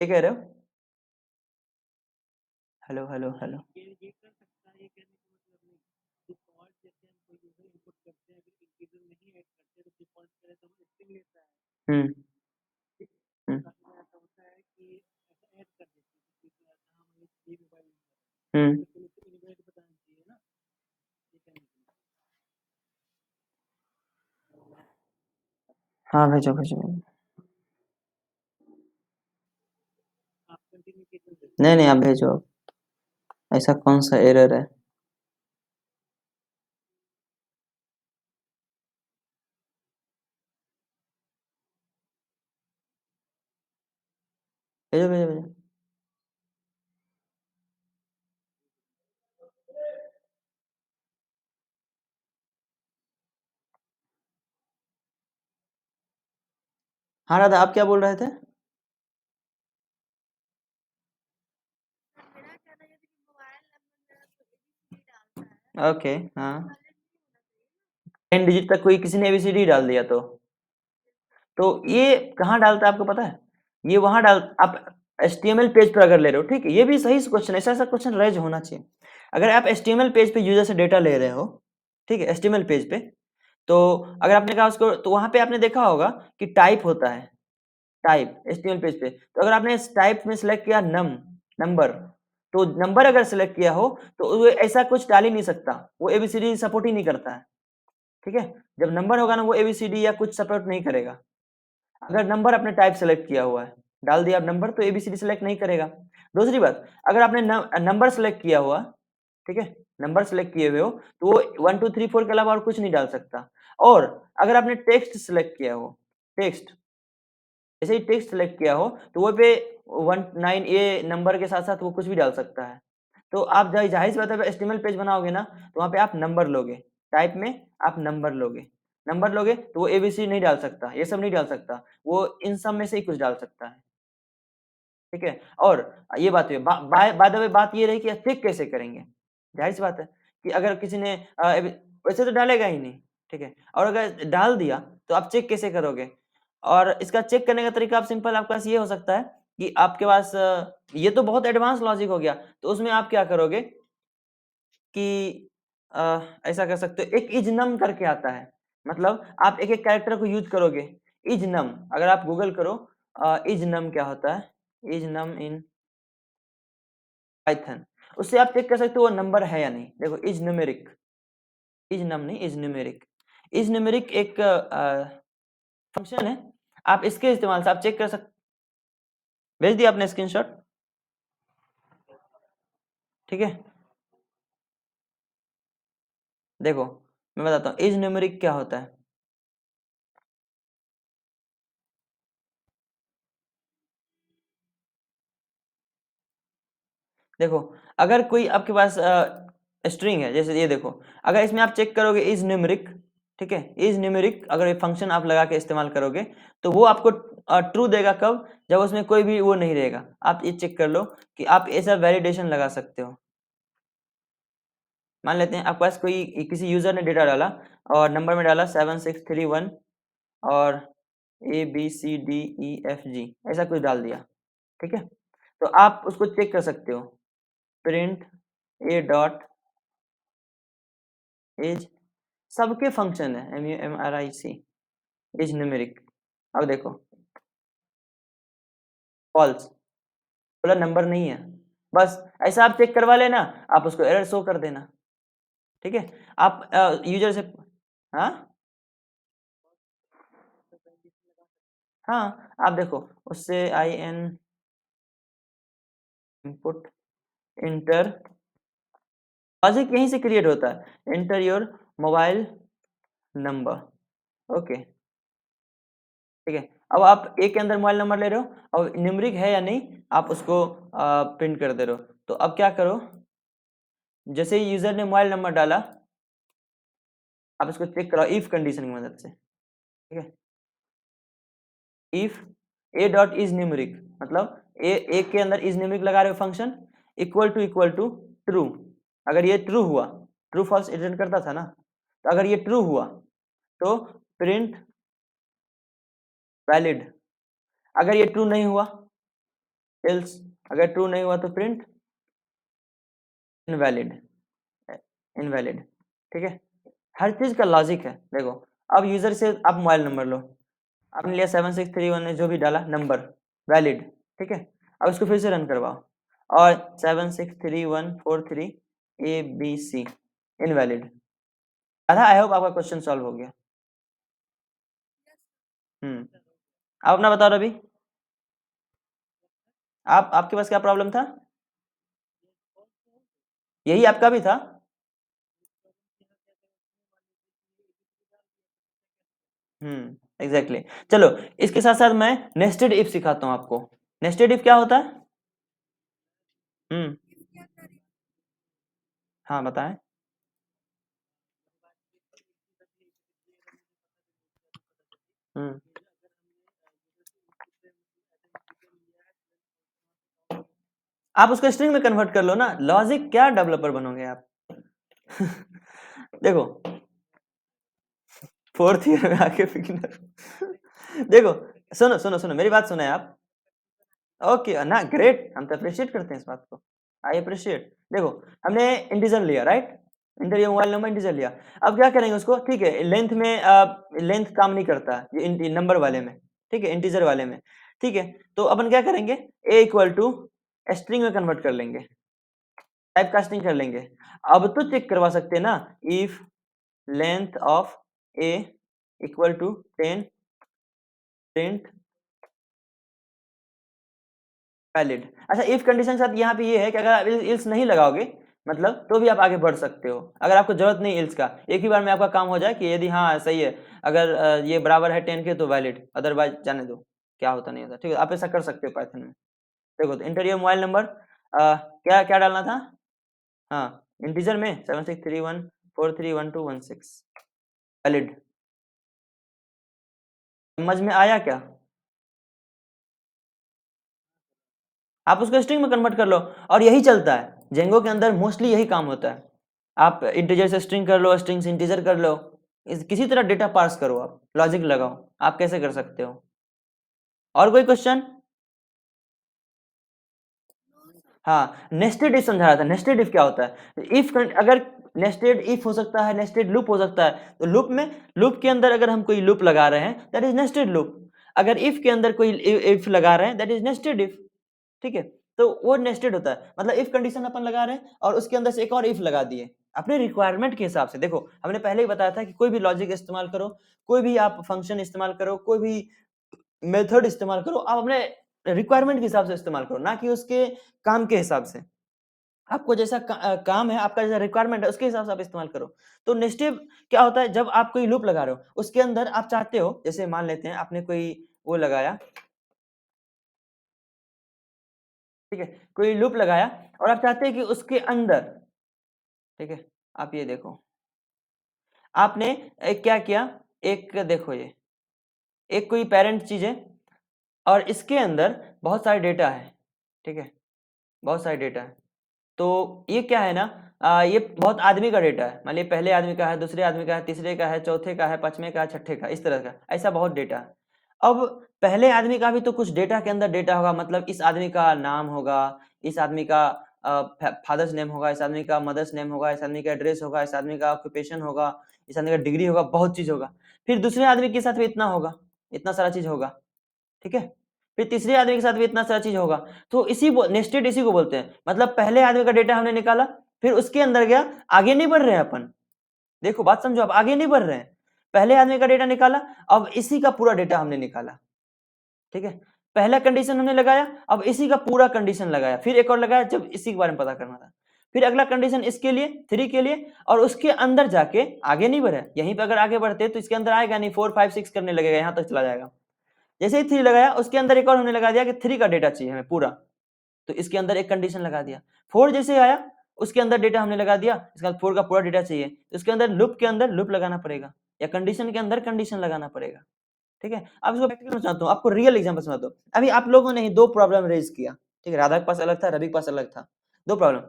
ये कह रहे हो। Hello hello hello. हम्म, हम्म, हम्म, हाँ भेजो भेजो भेजो। नहीं नहीं, आप भेजो, ऐसा कौन सा एरर है। भेजो भेजो भेजो। हाँ राधा, आप क्या बोल रहे थे? ओके, हाँ। 10 डिजिट तक कोई किसी ने एबीसीडी डाल दिया तो ये कहाँ डालता है आपको पता है? ये वहां डाल, आप HTML पेज पर अगर ले रहे हो, ठीक है, ये भी सही क्वेश्चन है, ऐसा क्वेश्चन रेज होना चाहिए। अगर आप HTML पेज पे यूजर से डेटा ले रहे हो, ठीक है, HTML पेज पे, तो अगर आपने कहा उसको, तो वहां पे आपने देखा होगा कि टाइप होता है, टाइप HTML पेज पे। तो अगर आपने इस टाइप में सिलेक्ट किया नंबर, तो नंबर अगर सिलेक्ट किया हो तो वो ऐसा कुछ डाल ही नहीं सकता, वो एबीसीडी सपोर्ट ही नहीं करता है, ठीक है। जब नंबर होगा ना, वो एबीसीडी या कुछ सपोर्ट नहीं करेगा। अगर नंबर आपने टाइप सेलेक्ट किया हुआ है, डाल दिया आप नंबर, तो एबीसीडी सेलेक्ट नहीं करेगा। दूसरी बात, अगर आपने नंबर सेलेक्ट किया हुआ, ठीक है, नंबर सेलेक्ट किए हुए हो, तो वो 1 2 3 4 के अलावा और कुछ नहीं डाल सकता। और अगर आपने टेक्स्ट सेलेक्ट किया हो, टेक्स्ट, जैसे ही टेक्स्ट सेलेक्ट किया हो, तो वो पे 19 ये नंबर के साथ साथ वो कुछ भी डाल सकता है। तो आप जाहिर सी बात है, एचटीएमएल पेज बनाओगे ना, तो वहां पे आप नंबर लोगे, टाइप में आप नंबर लोगे, तो वो एबीसी नहीं डाल सकता, ये सब नहीं डाल सकता, वो इन सब में से ही कुछ डाल सकता है, ठीक है। और ये बात हुई, बाय द वे बात ये रही कि चेक कैसे करेंगे। जाहिर सी बात है कि अगर किसी ने वैसे तो डालेगा ही नहीं, ठीक है, और अगर डाल दिया तो आप चेक कैसे करोगे? और इसका चेक करने का तरीका आप सिंपल, आपके पास ये हो सकता है कि आपके पास ये तो बहुत एडवांस लॉजिक हो गया, तो उसमें आप क्या करोगे कि ऐसा कर सकते हो, एक इज नम करके आता है, मतलब आप एक एक कैरेक्टर को यूज करोगे। इज नम, अगर आप गूगल करो इज नम क्या होता है, इज नम इन पाइथन, उससे आप चेक कर सकते हो वो नंबर है या नहीं। देखो इज न्यूमेरिक, इज नम नहीं, इज न्यूमेरिक, इज न्यूमेरिक एक फंक्शन है, आप इसके इस्तेमाल से आप चेक कर सकते। भेज दिया आपने स्क्रीनशॉट, ठीक है। देखो मैं बताता हूँ इज न्यूमेरिक क्या होता है। देखो अगर कोई आपके पास स्ट्रिंग है, जैसे ये देखो, अगर इसमें आप चेक करोगे इज न्यूमेरिक, ठीक है, इज न्यूमेरिक अगर ये फंक्शन आप लगा के इस्तेमाल करोगे, तो वो आपको ट्रू देगा कब, जब उसमें कोई भी वो नहीं रहेगा। आप ये चेक कर लो कि आप ऐसा वैलिडेशन लगा सकते हो। मान लेते हैं आपके पास कोई किसी यूजर ने डेटा डाला और नंबर में डाला 7631 और ABCDEFG, ऐसा कुछ डाल दिया, ठीक है। तो आप उसको चेक कर सकते हो, प्रिंट ए डॉट एज, सबके फंक्शन है MUMRIC, एज न्यूमेरिक। अब देखो फॉल्स, बोला नंबर नहीं है, बस ऐसा आप चेक करवा लेना, आप उसको एरर शो कर देना, ठीक है। आप यूजर से, हाँ हाँ, आप देखो उससे IN इनपुट इंटर, लॉजिक यहीं से क्रिएट होता है, inter your mobile number, okay, ठीक है। अब आप एक के अंदर मोबाइल नंबर ले रहे हो और न्यूमेरिक है या नहीं, आप उसको प्रिंट कर दे रहे हो। तो अब क्या करो, जैसे ही यूजर ने मोबाइल नंबर डाला, आप इसको चेक कराओ इफ कंडीशन की मदद से, ठीक है। If A dot is numeric, मतलब ए के अंदर इज न्यूमेरिक लगा रहे हो फंक्शन, इक्वल टू ट्रू, अगर ये ट्रू हुआ, ट्रू फॉल्स रिटर्न करता था ना, तो अगर ये ट्रू हुआ तो प्रिंट वैलिड, अगर ये ट्रू नहीं हुआ एल्स, अगर ट्रू नहीं हुआ तो प्रिंट इनवैलिड, इनवैलिड, ठीक है। हर चीज का लॉजिक है। देखो अब यूजर से आप मोबाइल नंबर लो, आपने लिया 7631 ने जो भी डाला नंबर वैलिड, ठीक है। अब इसको फिर से रन करवाओ और 763143 ABC इनवैलिड। आधा, आई होप आपका क्वेश्चन सॉल्व हो गया। आप अपना बताओ रवि, आप आपके पास क्या प्रॉब्लम था? यही आपका भी था। एग्जैक्टली चलो, इसके साथ साथ मैं नेस्टेड इफ सिखाता हूँ आपको। नेस्टेड इफ क्या होता है? हम्म हाँ बताएं। हम्म आप उसको स्ट्रिंग में कन्वर्ट कर लो ना, लॉजिक क्या डेवलपर बनोगे आप। देखो फोर्थ ईयर में आके बिगिनर। देखो सुनो सुनो सुनो, मेरी बात सुनो आप। ओके ना, ग्रेट, हम तो अप्रिशिएट करते हैं इस बात को, आई अप्रिशिएट। देखो हमने इंटीजर लिया, राइट, इंटर या मोबाइल नंबर इंटीजर लिया। अब क्या करेंगे उसको, ठीक है, लेंथ में लेंथ काम नहीं करता ये नंबर वाले में, ठीक है, इंटीजर वाले में, ठीक है। तो अपन क्या करेंगे, ए इक्वल टू स्ट्रिंग में कन्वर्ट कर लेंगे, टाइप कास्टिंग कर लेंगे। अब तो चेक करवा सकते हैं ना, if length of a equal to 10 print valid. अच्छा, इफ कंडीशन के साथ यहाँ पे ये है कि अगर आप इल्स नहीं लगाओगे मतलब, तो भी आप आगे बढ़ सकते हो, अगर आपको जरूरत नहीं इल्स का, एक ही बार में आपका काम हो जाए कि यदि हाँ सही है, अगर ये बराबर है 10 के तो वैलिड, अदरवाइज जाने दो, क्या होता नहीं होता, ठीक है, आप ऐसा कर सकते हो पाइथन में। देखो तो इंटर मोबाइल नंबर क्या क्या डालना था, हाँ इंटीजर में 7631431216 वैलिड। समझ में आया क्या, आप उसको स्ट्रिंग में कन्वर्ट कर लो, और यही चलता है जेंगो के अंदर, मोस्टली यही काम होता है। आप इंटीजर से स्ट्रिंग कर लो, स्ट्रिंग से इंटीजर कर लो, किसी तरह डेटा पार्स करो, आप लॉजिक लगाओ, आप कैसे कर सकते हो। और कोई क्वेश्चन। हाँ, नेस्टेड इफ समझा रहा था, नेस्टेड इफ क्या होता है, इफ अगर नेस्टेड इफ हो सकता है, नेस्टेड लूप हो सकता है, तो लूप में, लूप के अंदर अगर हम कोई लूप लगा रहे हैं दैट इज नेस्टेड लूप, अगर इफ के अंदर कोई इफ लगा रहे हैं दैट इज नेस्टेड इफ, ठीक है। तो वो नेस्टेड होता है, मतलब इफ कंडीशन अपन लगा रहे हैं और उसके अंदर से एक और इफ लगा दिए अपने रिक्वायरमेंट के हिसाब से। देखो हमने पहले ही बताया था कि कोई भी लॉजिक इस्तेमाल करो, कोई भी आप फंक्शन इस्तेमाल करो, कोई भी मेथड इस्तेमाल करो, आप अपने रिक्वायरमेंट के हिसाब से इस्तेमाल करो, ना कि उसके काम के हिसाब से। आपको जैसा काम है, आपका जैसा रिक्वायरमेंट है, उसके हिसाब से आप इस्तेमाल करो। तो नेस्टिव क्या होता है, जब आप कोई लूप लगा रहे हो, उसके अंदर आप चाहते हो, जैसे मान लेते हैं आपने कोई वो लगाया, ठीक है, कोई लूप लगाया और आप चाहते हैं कि उसके अंदर, ठीक है, आप ये देखो, आपने एक क्या किया, एक देखो ये एक कोई पेरेंट चीज है और इसके अंदर बहुत सारे डेटा है, ठीक है, बहुत सारे डेटा है। तो ये क्या है ना, ये बहुत आदमी का डेटा है, मान लीजिए पहले आदमी का है, दूसरे आदमी का है, तीसरे का है, चौथे का है, पांचवें का है, छठे का, इस तरह का, ऐसा बहुत डेटा है। अब पहले आदमी का भी तो कुछ डेटा के अंदर डेटा होगा, मतलब इस आदमी का नाम होगा, इस आदमी का फादर्स नेम होगा, इस आदमी का मदर्स नेम होगा, इस आदमी का एड्रेस होगा, इस आदमी का ऑक्यूपेशन होगा, इस आदमी का डिग्री होगा, बहुत चीज होगा। फिर दूसरे आदमी के साथ भी इतना होगा, इतना सारा चीज होगा, ठीक है। फिर तीसरे आदमी के साथ भी इतना सारा चीज होगा। तो नेस्टेड इसी को बोलते हैं, मतलब पहले आदमी का डेटा हमने निकाला, फिर उसके अंदर गया, आगे नहीं बढ़ रहे हैं अपन, देखो बात समझो, आप आगे नहीं बढ़ रहे हैं, पहले आदमी का डेटा निकाला, अब इसी का पूरा डेटा हमने निकाला, ठीक है। पहला कंडीशन हमने लगाया, अब इसी का पूरा कंडीशन लगाया, फिर एक और लगाया जब इसी के बारे में पता करना था, फिर अगला कंडीशन इसके लिए, 3 के लिए, और उसके अंदर जाके आगे नहीं बढ़े, यहीं पे अगर आगे बढ़ते तो इसके अंदर आएगा नहीं, 4 5 6 करने लगेगा, यहां तक चला जाएगा। जैसे ही 3 लगाया, उसके अंदर एक और हमने लगा दिया कि 3 का डेटा चाहिए हमें पूरा, तो इसके अंदर एक कंडीशन लगा दिया। 4 जैसे आया, उसके अंदर डेटा हमने लगा दिया, इसके बाद 4 का पूरा डेटा चाहिए, तो इसके अंदर लूप के अंदर लूप लगाना पड़ेगा, या कंडीशन के अंदर कंडीशन लगाना पड़ेगा, ठीक है। अब इसको प्रैक्टिकल में समझाता हूँ, आपको रियल एग्जांपल समझाता हूँ। अभी आप लोगों ने ही 2 प्रॉब्लम रेज किया, ठीक है, राधा के पास अलग था, रवि के पास अलग था, 2 प्रॉब्लम।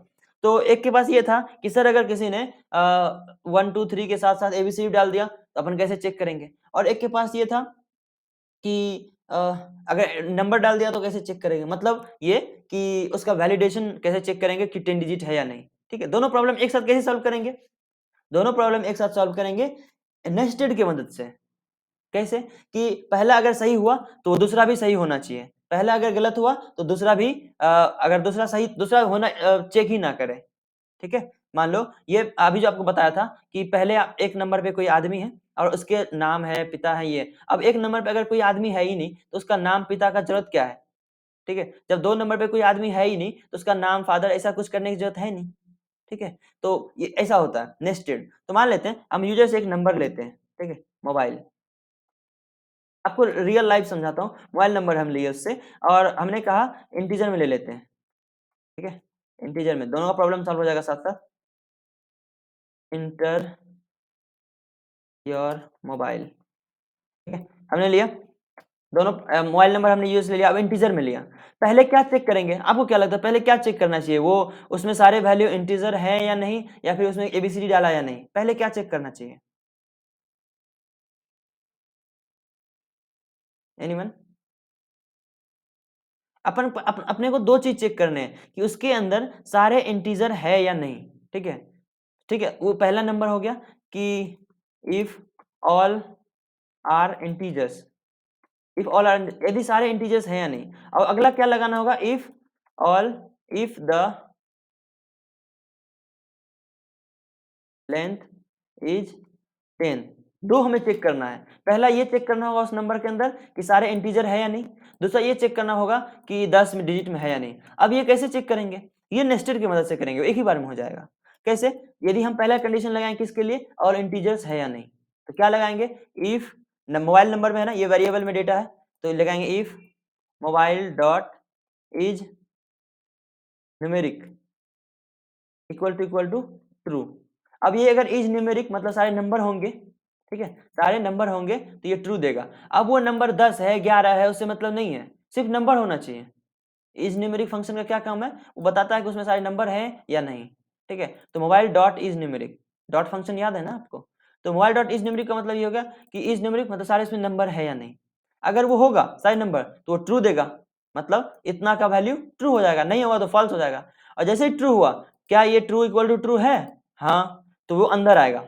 तो एक के पास ये था कि सर अगर किसी ने 1 2 3 के साथ-साथ एबीसीडी डाल दिया, तो अपन कैसे चेक करेंगे? और एक के पास ये था कि अगर नंबर डाल दिया तो कैसे चेक करेंगे, मतलब ये कि उसका वैलिडेशन कैसे चेक करेंगे कि 10 डिजिट है या नहीं, ठीक है। दोनों प्रॉब्लम एक साथ कैसे सॉल्व करेंगे? दोनों प्रॉब्लम एक साथ सॉल्व करेंगे नेस्टेड की मदद से। कैसे? कि पहला अगर सही हुआ तो दूसरा भी सही होना चाहिए, पहला अगर गलत हुआ तो दूसरा भी अगर दूसरा सही, दूसरा होना चेक ही ना करे, ठीक है। मान लो ये अभी जो आपको बताया था कि पहले एक नंबर पे कोई आदमी है और उसके नाम है, पिता है, ये। अब एक नंबर पे अगर कोई आदमी है ही नहीं तो उसका नाम, पिता का जरूरत क्या है, ठीक है। जब 2 नंबर पे कोई आदमी है ही नहीं तो उसका नाम, फादर, ऐसा कुछ करने की जरूरत है नहीं, ठीक है। तो ये ऐसा होता है नेस्टेड। तो मान लेते हैं हम यूजर से एक नंबर लेते हैं, ठीक है, मोबाइल, आपको रियल लाइफ समझाता हूँ। मोबाइल नंबर हम लिए उससे और हमने कहा इंटीजर में ले लेते हैं, ठीक है, इंटीजर में, दोनों का प्रॉब्लम सॉल्व हो जाएगा साथ साथ। इंटर योर मोबाइल, ठीक है, हमने लिया। दोनों मोबाइल नंबर हमने यूएस ले लिया, अब इंटीजर में लिया। पहले क्या चेक करेंगे, आपको क्या लगता है पहले क्या चेक करना चाहिए? वो उसमें सारे वैल्यू इंटीजर है या नहीं, या फिर उसमें एबीसीडी डाला या नहीं, पहले क्या चेक करना चाहिए? एनीवन? अपने को दो चीज चेक करने हैं कि उसके अंदर सारे इंटीजर है या नहीं। ठीक है, ठीक है, वो पहला नंबर हो गया कि if all are integers, if all are, यदि सारे इंटीजर्स हैं या नहीं। और अगला क्या लगाना होगा, if all, if the length is 10। दो हमें चेक करना है, पहला ये चेक करना होगा उस नंबर के अंदर कि सारे इंटीजर है या नहीं, दूसरा ये चेक करना होगा कि 10 में डिजिट में है या नहीं। अब ये कैसे चेक करेंगे, ये नेस्टेड की मदद से करेंगे, एक ही बार में हो जाएगा। कैसे? यदि हम पहला कंडीशन लगाएं किसके लिए, और इंटीजर्स है या नहीं, तो क्या लगाएंगे, इफ मोबाइल नंबर में है ना, ये वेरिएबल में डेटा है, तो लगाएंगे if mobile dot is numeric equal to true. अब ये अगर इज न्यूमेरिक मतलब सारे नंबर होंगे, ठीक है, सारे नंबर होंगे तो ये ट्रू देगा। अब वो नंबर 10 है 11 है उससे मतलब नहीं है, सिर्फ नंबर होना चाहिए। इज न्यूमेरिक फंक्शन का क्या काम है, वो बताता है कि उसमें सारे नंबर हैं या नहीं। ठीक है, तो mobile dot is numeric, dot function याद है ना आपको, तो मोबाइल डॉट इज न्यूमेरिक का मतलब ये हो गया कि इज न्यूमेरिक मतलब सारे इसमें नंबर है या नहीं। अगर वो होगा सारे नंबर तो वो ट्रू देगा, मतलब इतना का वैल्यू ट्रू हो जाएगा, नहीं होगा तो फॉल्स हो जाएगा। और जैसे ही ट्रू हुआ, क्या ये ट्रू इक्वल टू ट्रू है, हाँ, तो वो अंदर आएगा,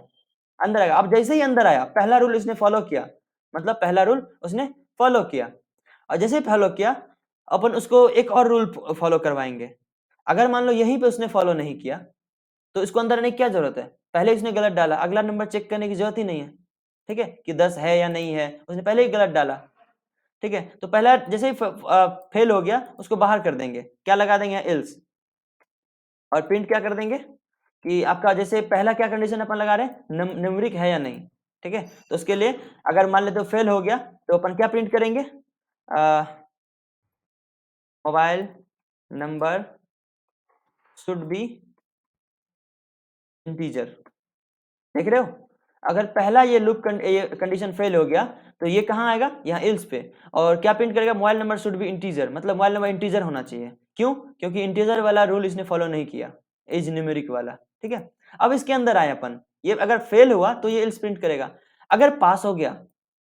अंदर आएगा। अब जैसे ही अंदर आया, पहला रूल इसने फॉलो किया, मतलब पहला रूल उसने फॉलो किया, और जैसे ही फॉलो किया अपन उसको एक और रूल फॉलो करवाएंगे। अगर मान लो यहीं पे उसने फॉलो नहीं किया तो इसको अंदर आने की क्या जरूरत है, पहले उसने गलत डाला, अगला नंबर चेक करने की जरूरत ही नहीं है। ठीक है, कि 10 है या नहीं है, उसने पहले ही गलत डाला। ठीक है, तो पहला जैसे ही फेल हो गया उसको बाहर कर देंगे, क्या लगा देंगे एल्स, और प्रिंट क्या कर देंगे कि आपका जैसे पहला क्या कंडीशन अपन लगा रहे हैं, न्यूमेरिक है या नहीं। ठीक है, तो उसके लिए अगर मान लेते हो फेल हो गया तो अपन क्या प्रिंट करेंगे, mobile number should be integer. देख रहे हो, अगर पहला ये लूप कंडीशन फेल हो गया तो ये कहाँ आएगा, यहाँ इल्स पे, और क्या प्रिंट करेगा, mobile number should be integer, मतलब मोबाइल नंबर इंटीजर होना चाहिए। क्यों, क्योंकि इंटीजर वाला रूल इसने फॉलो नहीं किया, एज न्यूमेरिक वाला। ठीक है, अब इसके अंदर आए अपन, ये अगर फेल हुआ तो ये इल्स प्रिंट करेगा। अगर पास हो गया,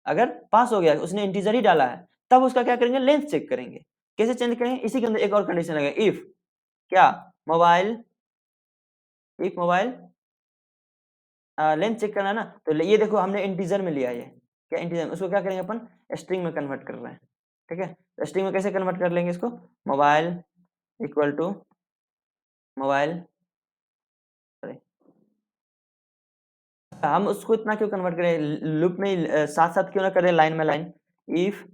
अगर पास हो गया उसने इंटीजर ही डाला है, तब उसका क्या करेंगे, लेंथ चेक करेंगे। कैसे चेंज करेंगे, इसी के अंदर एक और कंडीशन लगेगा, इफ क्या mobile, if mobile length check करना है ना, तो ये देखो हमने इंटीजर में लिया, ये क्या इंटीजर, उसको क्या करेंगे अपन, स्ट्रिंग में कन्वर्ट कर रहे हैं। ठीक है, तो स्ट्रिंग में कैसे कन्वर्ट कर लेंगे इसको, मोबाइल इक्वल टू मोबाइल, हम उसको इतना क्यों कन्वर्ट करें, लूप में साथ साथ क्यों ना करें, लाइन में line, if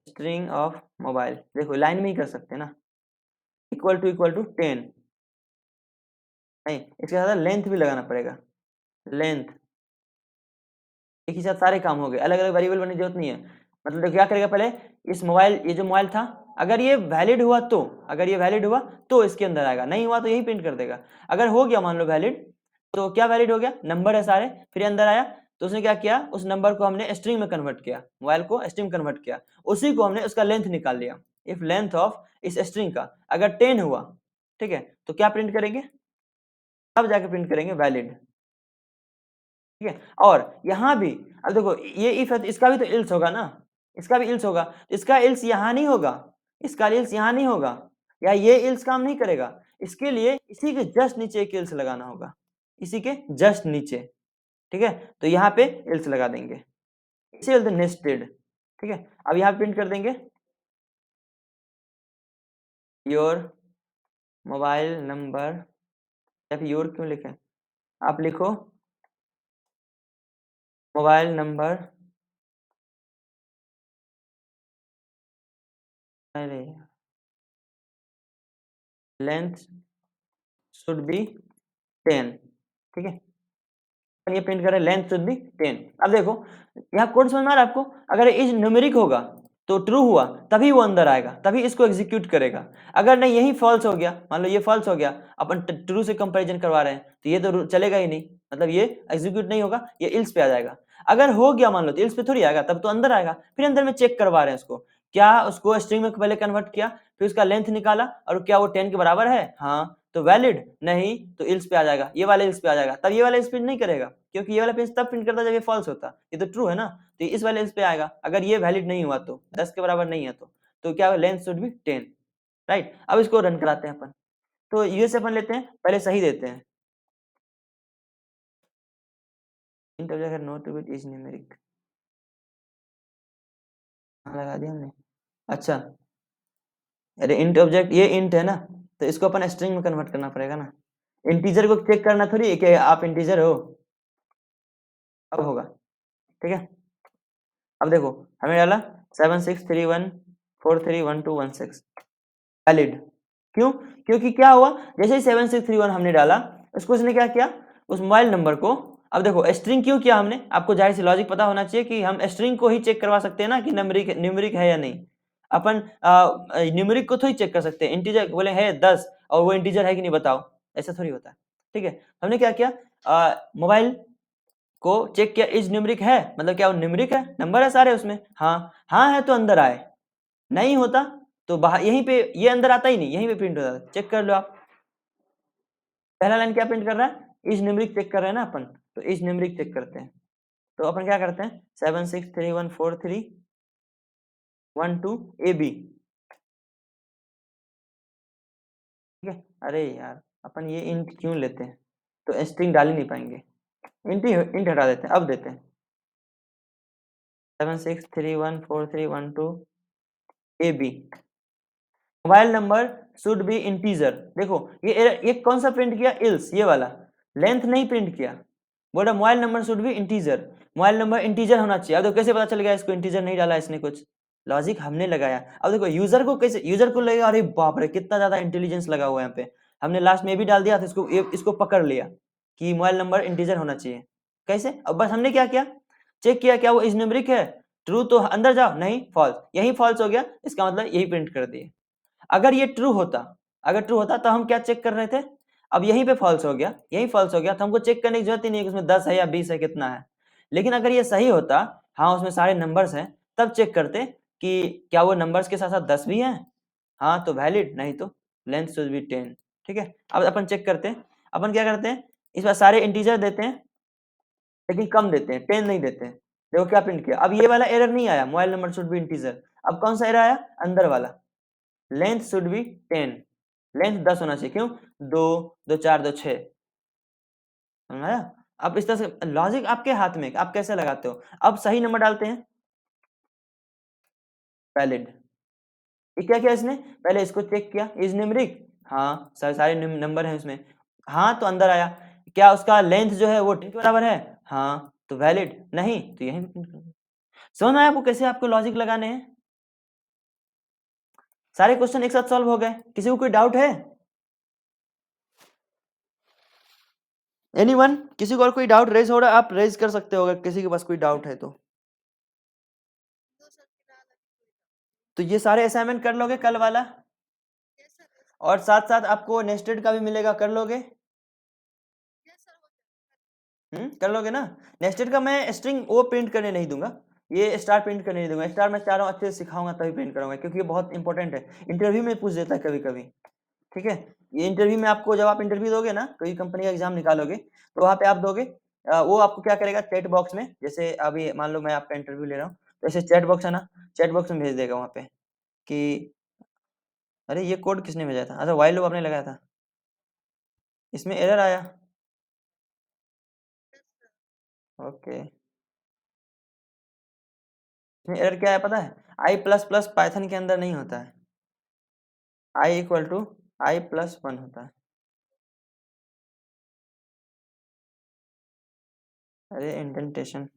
string of mobile, देखो लाइन में ही कर सकते हैं ना, इक्वल टू 10, नहीं इसके साथ लेंथ भी लगाना पड़ेगा, लेंथ, एक ही साथ सारे काम हो गए, अलग अलग वेरिएबल बनने की जरूरत नहीं है। मतलब देखो क्या करेगा, पहले इस मोबाइल, ये जो मोबाइल था, अगर ये वैलिड हुआ तो, अगर ये वैलिड हुआ तो इसके अंदर आएगा, नहीं हुआ तो यही प्रिंट कर देगा। अगर हो गया मान लो वैलिड, तो क्या वैलिड हो गया, नंबर है सारे, फिर अंदर आया तो उसने क्या किया, उस नंबर को हमने स्ट्रिंग में कन्वर्ट किया, मोबाइल को स्ट्रिंग कन्वर्ट किया, उसी को हमने उसका लेंथ निकाल लिया। इफ लेंथ ऑफ इस स्ट्रिंग का अगर 10 हुआ, ठीक है, तो क्या प्रिंट करेंगे, तब जाके प्रिंट करेंगे वैलिड। ठीक है, और यहाँ भी अब देखो ये इफ है तो इसका भी तो इल्स होगा ना, इसका भी इल्स होगा, इसका इल्स यहाँ नहीं होगा, इसका इल्स यहाँ नहीं होगा, या ये इल्स काम नहीं करेगा, इसके लिए इसी के जस्ट नीचे एक इल्स लगाना होगा, इसी के जस्ट नीचे। ठीक है, तो यहाँ पे इल्स लगा देंगे, इसे नेस्टेड। ठीक है, अब यहाँ प्रिंट कर देंगे योर मोबाइल नंबर, या फिर योर क्यों लिखे, आप लिखो मोबाइल नंबर, अरे लेंथ शुड बी 10। ठीक है, ये प्रिंट करें लेंथ शुड बी 10। अब देखो यहाँ कोड समझ में आ रहा है आपको, अगर इज न्यूमेरिक होगा तो ट्रू हुआ तभी वो अंदर आएगा, तभी इसको एग्जीक्यूट करेगा। अगर नहीं यही फॉल्स हो गया, मान लो ये फॉल्स हो गया, अपन ट्रू से कंपैरिजन करवा रहे हैं तो ये तो चलेगा ही नहीं, मतलब ये एग्जीक्यूट नहीं होगा, ये इल्स पे आ जाएगा। अगर हो गया मान लो तो इल्स पे थोड़ी आएगा, तब तो अंदर आएगा। फिर अंदर में चेक करवा रहे हैं उसको, क्या उसको स्ट्रिंग में पहले कन्वर्ट किया, फिर उसका लेंथ निकाला और क्या वो 10 के बराबर है, हाँ तो वैलिड, नहीं तो इल्स पे आ जाएगा, ये वाले इल्स पे आ जाएगा। तब ये वाला इल्स प्रिंट नहीं करेगा, क्योंकि ये वाला पेज तब प्रिंट करता जब ये फॉल्स होता, ये तो ट्रू है ना, तो इस वाले इल्स पे आएगा। अगर ये वैलिड नहीं हुआ तो 10 के बराबर नहीं है तो क्या लेंथ शुड बी 10, राइट। अब इसको रन कराते हैं अपन, तो यूएस अपन लेते हैं, पहले सही देते हैं, int object note two bit is numeric, लगा दिया हमने। अच्छा, अरे इंट ऑब्जेक्ट ये इंट है ना, तो इसको अपन स्ट्रिंग में कन्वर्ट करना पड़ेगा ना, इंटीजर को चेक करना थोड़ी है कि आप इंटीजर हो, अब होगा, ठीक है। अब देखो हमें डाला 7631431216 वैलिड, क्यों, क्योंकि क्या हुआ, जैसे ही 7631 हमने डाला, उसको उसने क्या किया, उस मोबाइल नंबर को, अब देखो स्ट्रिंग क्यों किया हमने, आपको जाहिर सी लॉजिक पता होना चाहिए कि हम स्ट्रिंग को ही चेक करवा सकते हैं ना कि न्यूमेरिक है या नहीं। अपन न्यूमेरिक को थोड़ी चेक कर सकते हैं, इंटीजर बोले है 10 और वो इंटीजर है कि नहीं बताओ, ऐसा थोड़ी होता है, ठीक है। हमने क्या किया, मोबाइल को चेक किया, इज न्यूमेरिक है, मतलब क्या वो न्यूमेरिक है, नंबर है सारे उसमें, हाँ हाँ है तो अंदर आए, नहीं होता तो बाहर, यहीं पे ये अंदर आता ही नहीं, यहीं पे प्रिंट हो जाता है, चेक कर लो आप। पहला लाइन क्या प्रिंट कर रहा है, इज न्यूमेरिक चेक कर रहे हैं ना अपन, तो इज न्यूमेरिक चेक करते हैं, तो अपन क्या करते हैं 76314312 AB, ठीक है। अरे यार अपन ये इंट क्यों लेते हैं, तो स्ट्रिंग डाल ही नहीं पाएंगे, इंट हटा देते हैं, अब देते हैं 76314312AB, mobile number should be integer, देखो ये कौन सा प्रिंट किया, इल्स, ये वाला लेंथ नहीं प्रिंट किया, बोला mobile number should be integer, mobile number integer होना चाहिए। अब देखो कैसे पता चल गया इसको इंटीजर नहीं डाला इसने, कुछ लॉजिक हमने लगाया। अब देखो यूजर को कैसे, यूजर को लगेगा अरे बाप रे कितना ज्यादा इंटेलिजेंस लगा हुआ है यहाँ पे, हमने लास्ट में भी डाल दिया था, इसको पकड़ लिया कि मोबाइल नंबर इंटीजर होना चाहिए, कैसे, अब बस हमने क्या किया, चेक किया क्या वो इज न्यूमेरिक है, ट्रू तो अंदर जाओ, नहीं फॉल्स, यही फॉल्स हो गया, इसका मतलब यही प्रिंट कर दिए। अगर ये ट्रू होता, अगर ट्रू होता तो हम क्या चेक कर रहे थे, अब यहीं पे फॉल्स हो गया, यही फॉल्स हो गया, तो हमको चेक करने की जरूरत ही नहीं है कि उसमें 10 है या 20 है कितना है। लेकिन अगर ये सही होता, हाँ उसमें सारे नंबर्स हैं, तब चेक करते कि क्या वो नंबर्स के साथ साथ 10 भी हैं, हाँ तो वैलिड, नहीं तो लेंथ शुड बी 10, ठीक है। अब अपन चेक करते हैं, अपन क्या करते हैं, इस बार सारे इंटीजर देते हैं लेकिन कम देते हैं, 10 नहीं देते हैं। देखो क्या प्रिंट किया, अब ये वाला एरर नहीं आया, mobile number should be integer, अब कौन सा एरर आया, अंदर वाला, लेंथ शुड बी 10, लेंथ 10 होना चाहिए, क्यों, 2 2 4 2 6, समझ आया। अब इस तरह से लॉजिक आपके हाथ में, आप कैसे लगाते हो। अब सही नंबर डालते हैं, वैलिड, ये क्या किया इसने, पहले इसको चेक किया, इज न्यूमेरिक, हाँ सारे नंबर हैं इसमें, हाँ तो अंदर आया, क्या उसका लेंथ जो है वो 10 के बराबर है, हाँ तो वैलिड, नहीं तो यही समझ में आया आपको कैसे आपको लॉजिक लगाने हैं। सारे क्वेश्चन एक साथ सॉल्व हो गए, किसी को कोई डाउट है, एनीवन, किसी को और कोई डाउट रेज हो रहा है, आप रेज कर सकते हो अगर किसी के पास कोई डाउट है तो ये सारे असाइनमेंट कर लोगे कल वाला, और साथ साथ आपको नेस्टेड का भी मिलेगा, कर लोगे, कर लोगे ना। नेस्टेड का मैं स्ट्रिंग वो प्रिंट करने नहीं दूंगा, ये स्टार प्रिंट करने नहीं दूंगा, स्टार मैं चाह रहा हूँ अच्छे से सिखाऊंगा तभी प्रिंट करूंगा, क्योंकि ये बहुत इंपॉर्टेंट है, इंटरव्यू में पूछ देता है कभी कभी, ठीक है। ये इंटरव्यू में आपको, जब आप इंटरव्यू दोगे ना, कोई कंपनी का एग्जाम निकालोगे, तो वहाँ पे आप दोगे, वो आपको क्या करेगा, चैट बॉक्स में, जैसे अभी मान लो मैं आपका इंटरव्यू ले रहा हूँ, तो ऐसे चैट बॉक्स है ना, चैट बॉक्स में भेज देगा वहाँ पे कि अरे ये कोड किसने भेजा था, अच्छा वाइल लूप आपने लगाया था, इसमें एरर आया, ओके, इसमें एरर क्या है पता है, आई प्लस प्लस पाइथन के अंदर नहीं होता है, आई इक्वल टू i+1 होता है, अरे इंडेंटेशन,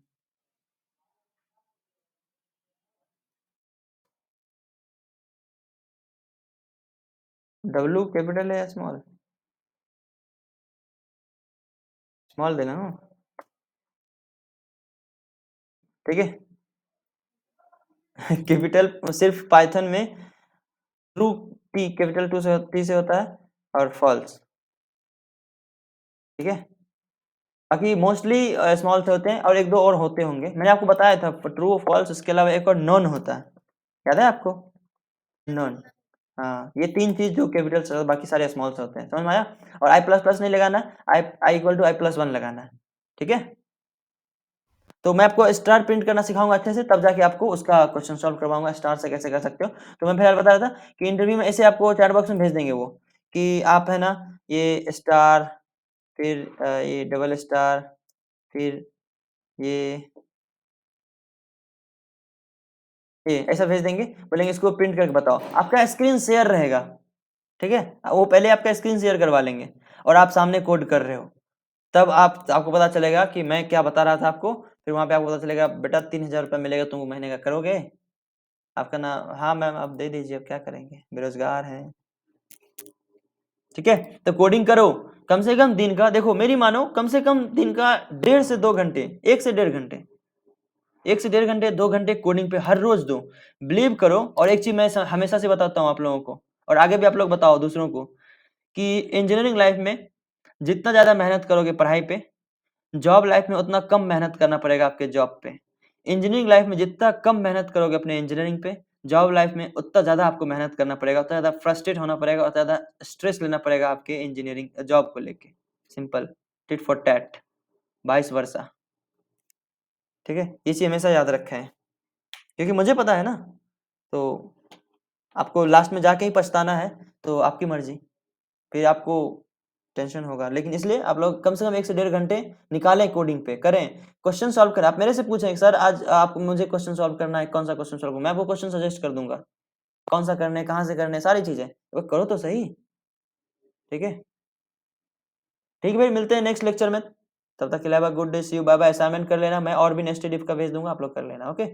डब्ल्यू कैपिटल है या स्मॉल, स्मॉल देना हो, ठीक है। कैपिटल सिर्फ पाइथन में ट्रू, टी कैपिटल टी से होता है, और फॉल्स, ठीक है। बाकी मोस्टली स्मॉल से होते हैं और एक दो और होते होंगे, मैंने आपको बताया था ट्रू फॉल्स, उसके अलावा एक और नॉन होता है, याद है आपको? नॉन। हाँ, ये तीन चीज जो कैपिटल से बाकी सारे स्मॉल से होते हैं, समझ में आया? और आई प्लस प्लस नहीं लगाना, i i equal to i plus one लगाना है, ठीक है? तो मैं आपको स्टार प्रिंट करना सिखाऊंगा अच्छे से, तब जाके आपको उसका क्वेश्चन सॉल्व करवाऊंगा स्टार से कैसे कर सकते हो। तो मैं फिलहाल बता रहा था कि इंटरव्यू में ऐसे आपको चैट बॉक्स में भेज देंगे वो, कि आप है ना ये स्टार, फिर ये डबल स्टार, फिर ये ऐसा भेज देंगे, बोलेंगे इसको प्रिंट करके बताओ, आपका स्क्रीन शेयर रहेगा, ठीक है? वो पहले आपका स्क्रीन शेयर करवा लेंगे और आप सामने कोड कर रहे हो, तब आपको पता चलेगा कि मैं क्या बता रहा था आपको, फिर वहां पे आपको पता चलेगा बेटा 3000 रुपया मिलेगा तुमको महीने का, करोगे? आपका नाम, हाँ मैम आप दे दीजिए, अब क्या करेंगे, बेरोजगार हैं, ठीक है? तो कोडिंग करो, कम से कम दिन का, देखो मेरी मानो, कम से कम दिन का 1.5 से 2 घंटे, 1 से 1.5 घंटे, 1 से 1.5 घंटे 2 घंटे कोडिंग पे हर रोज दो। बिलीव करो, और एक चीज मैं हमेशा से बताता हूँ आप लोगों को, और आगे भी आप लोग बताओ दूसरों को, कि इंजीनियरिंग लाइफ में जितना ज्यादा मेहनत करोगे पढ़ाई पे, जॉब लाइफ में उतना कम मेहनत करना पड़ेगा आपके जॉब पे। इंजीनियरिंग लाइफ में जितना कम मेहनत करोगे अपने इंजीनियरिंग पे, जॉब लाइफ में उतना ज्यादा आपको मेहनत करना पड़ेगा, उतना ज्यादा फ्रस्ट्रेट होना पड़ेगा, उतना ज्यादा स्ट्रेस लेना पड़ेगा आपके इंजीनियरिंग जॉब को लेके। Simple, tit for tat, vice versa, ठीक है? ये चीज हमेशा याद रखें, क्योंकि मुझे पता है ना, तो आपको लास्ट में जाके ही पछताना है, तो आपकी मर्जी, फिर आपको टेंशन होगा। लेकिन इसलिए आप लोग कम से कम 1 से 1.5 घंटे निकालें, कोडिंग पे करें, क्वेश्चन सॉल्व करें। आप मेरे से पूछें सर आज आप मुझे क्वेश्चन सॉल्व करना है, कौन सा क्वेश्चन सॉल्व करूं, मैं आपको क्वेश्चन सजेस्ट कर दूंगा, कौन सा करने, कहाँ से करने, सारी चीजें, वो करो तो सही, ठीक है? ठीक है भाई, मिलते हैं नेक्स्ट लेक्चर में, तब तक के लिए good day, see you, bye bye. Assignment कर लेना, मैं और भी नेक्स्ट इफ का भेज दूंगा, आप लोग कर लेना, ओके।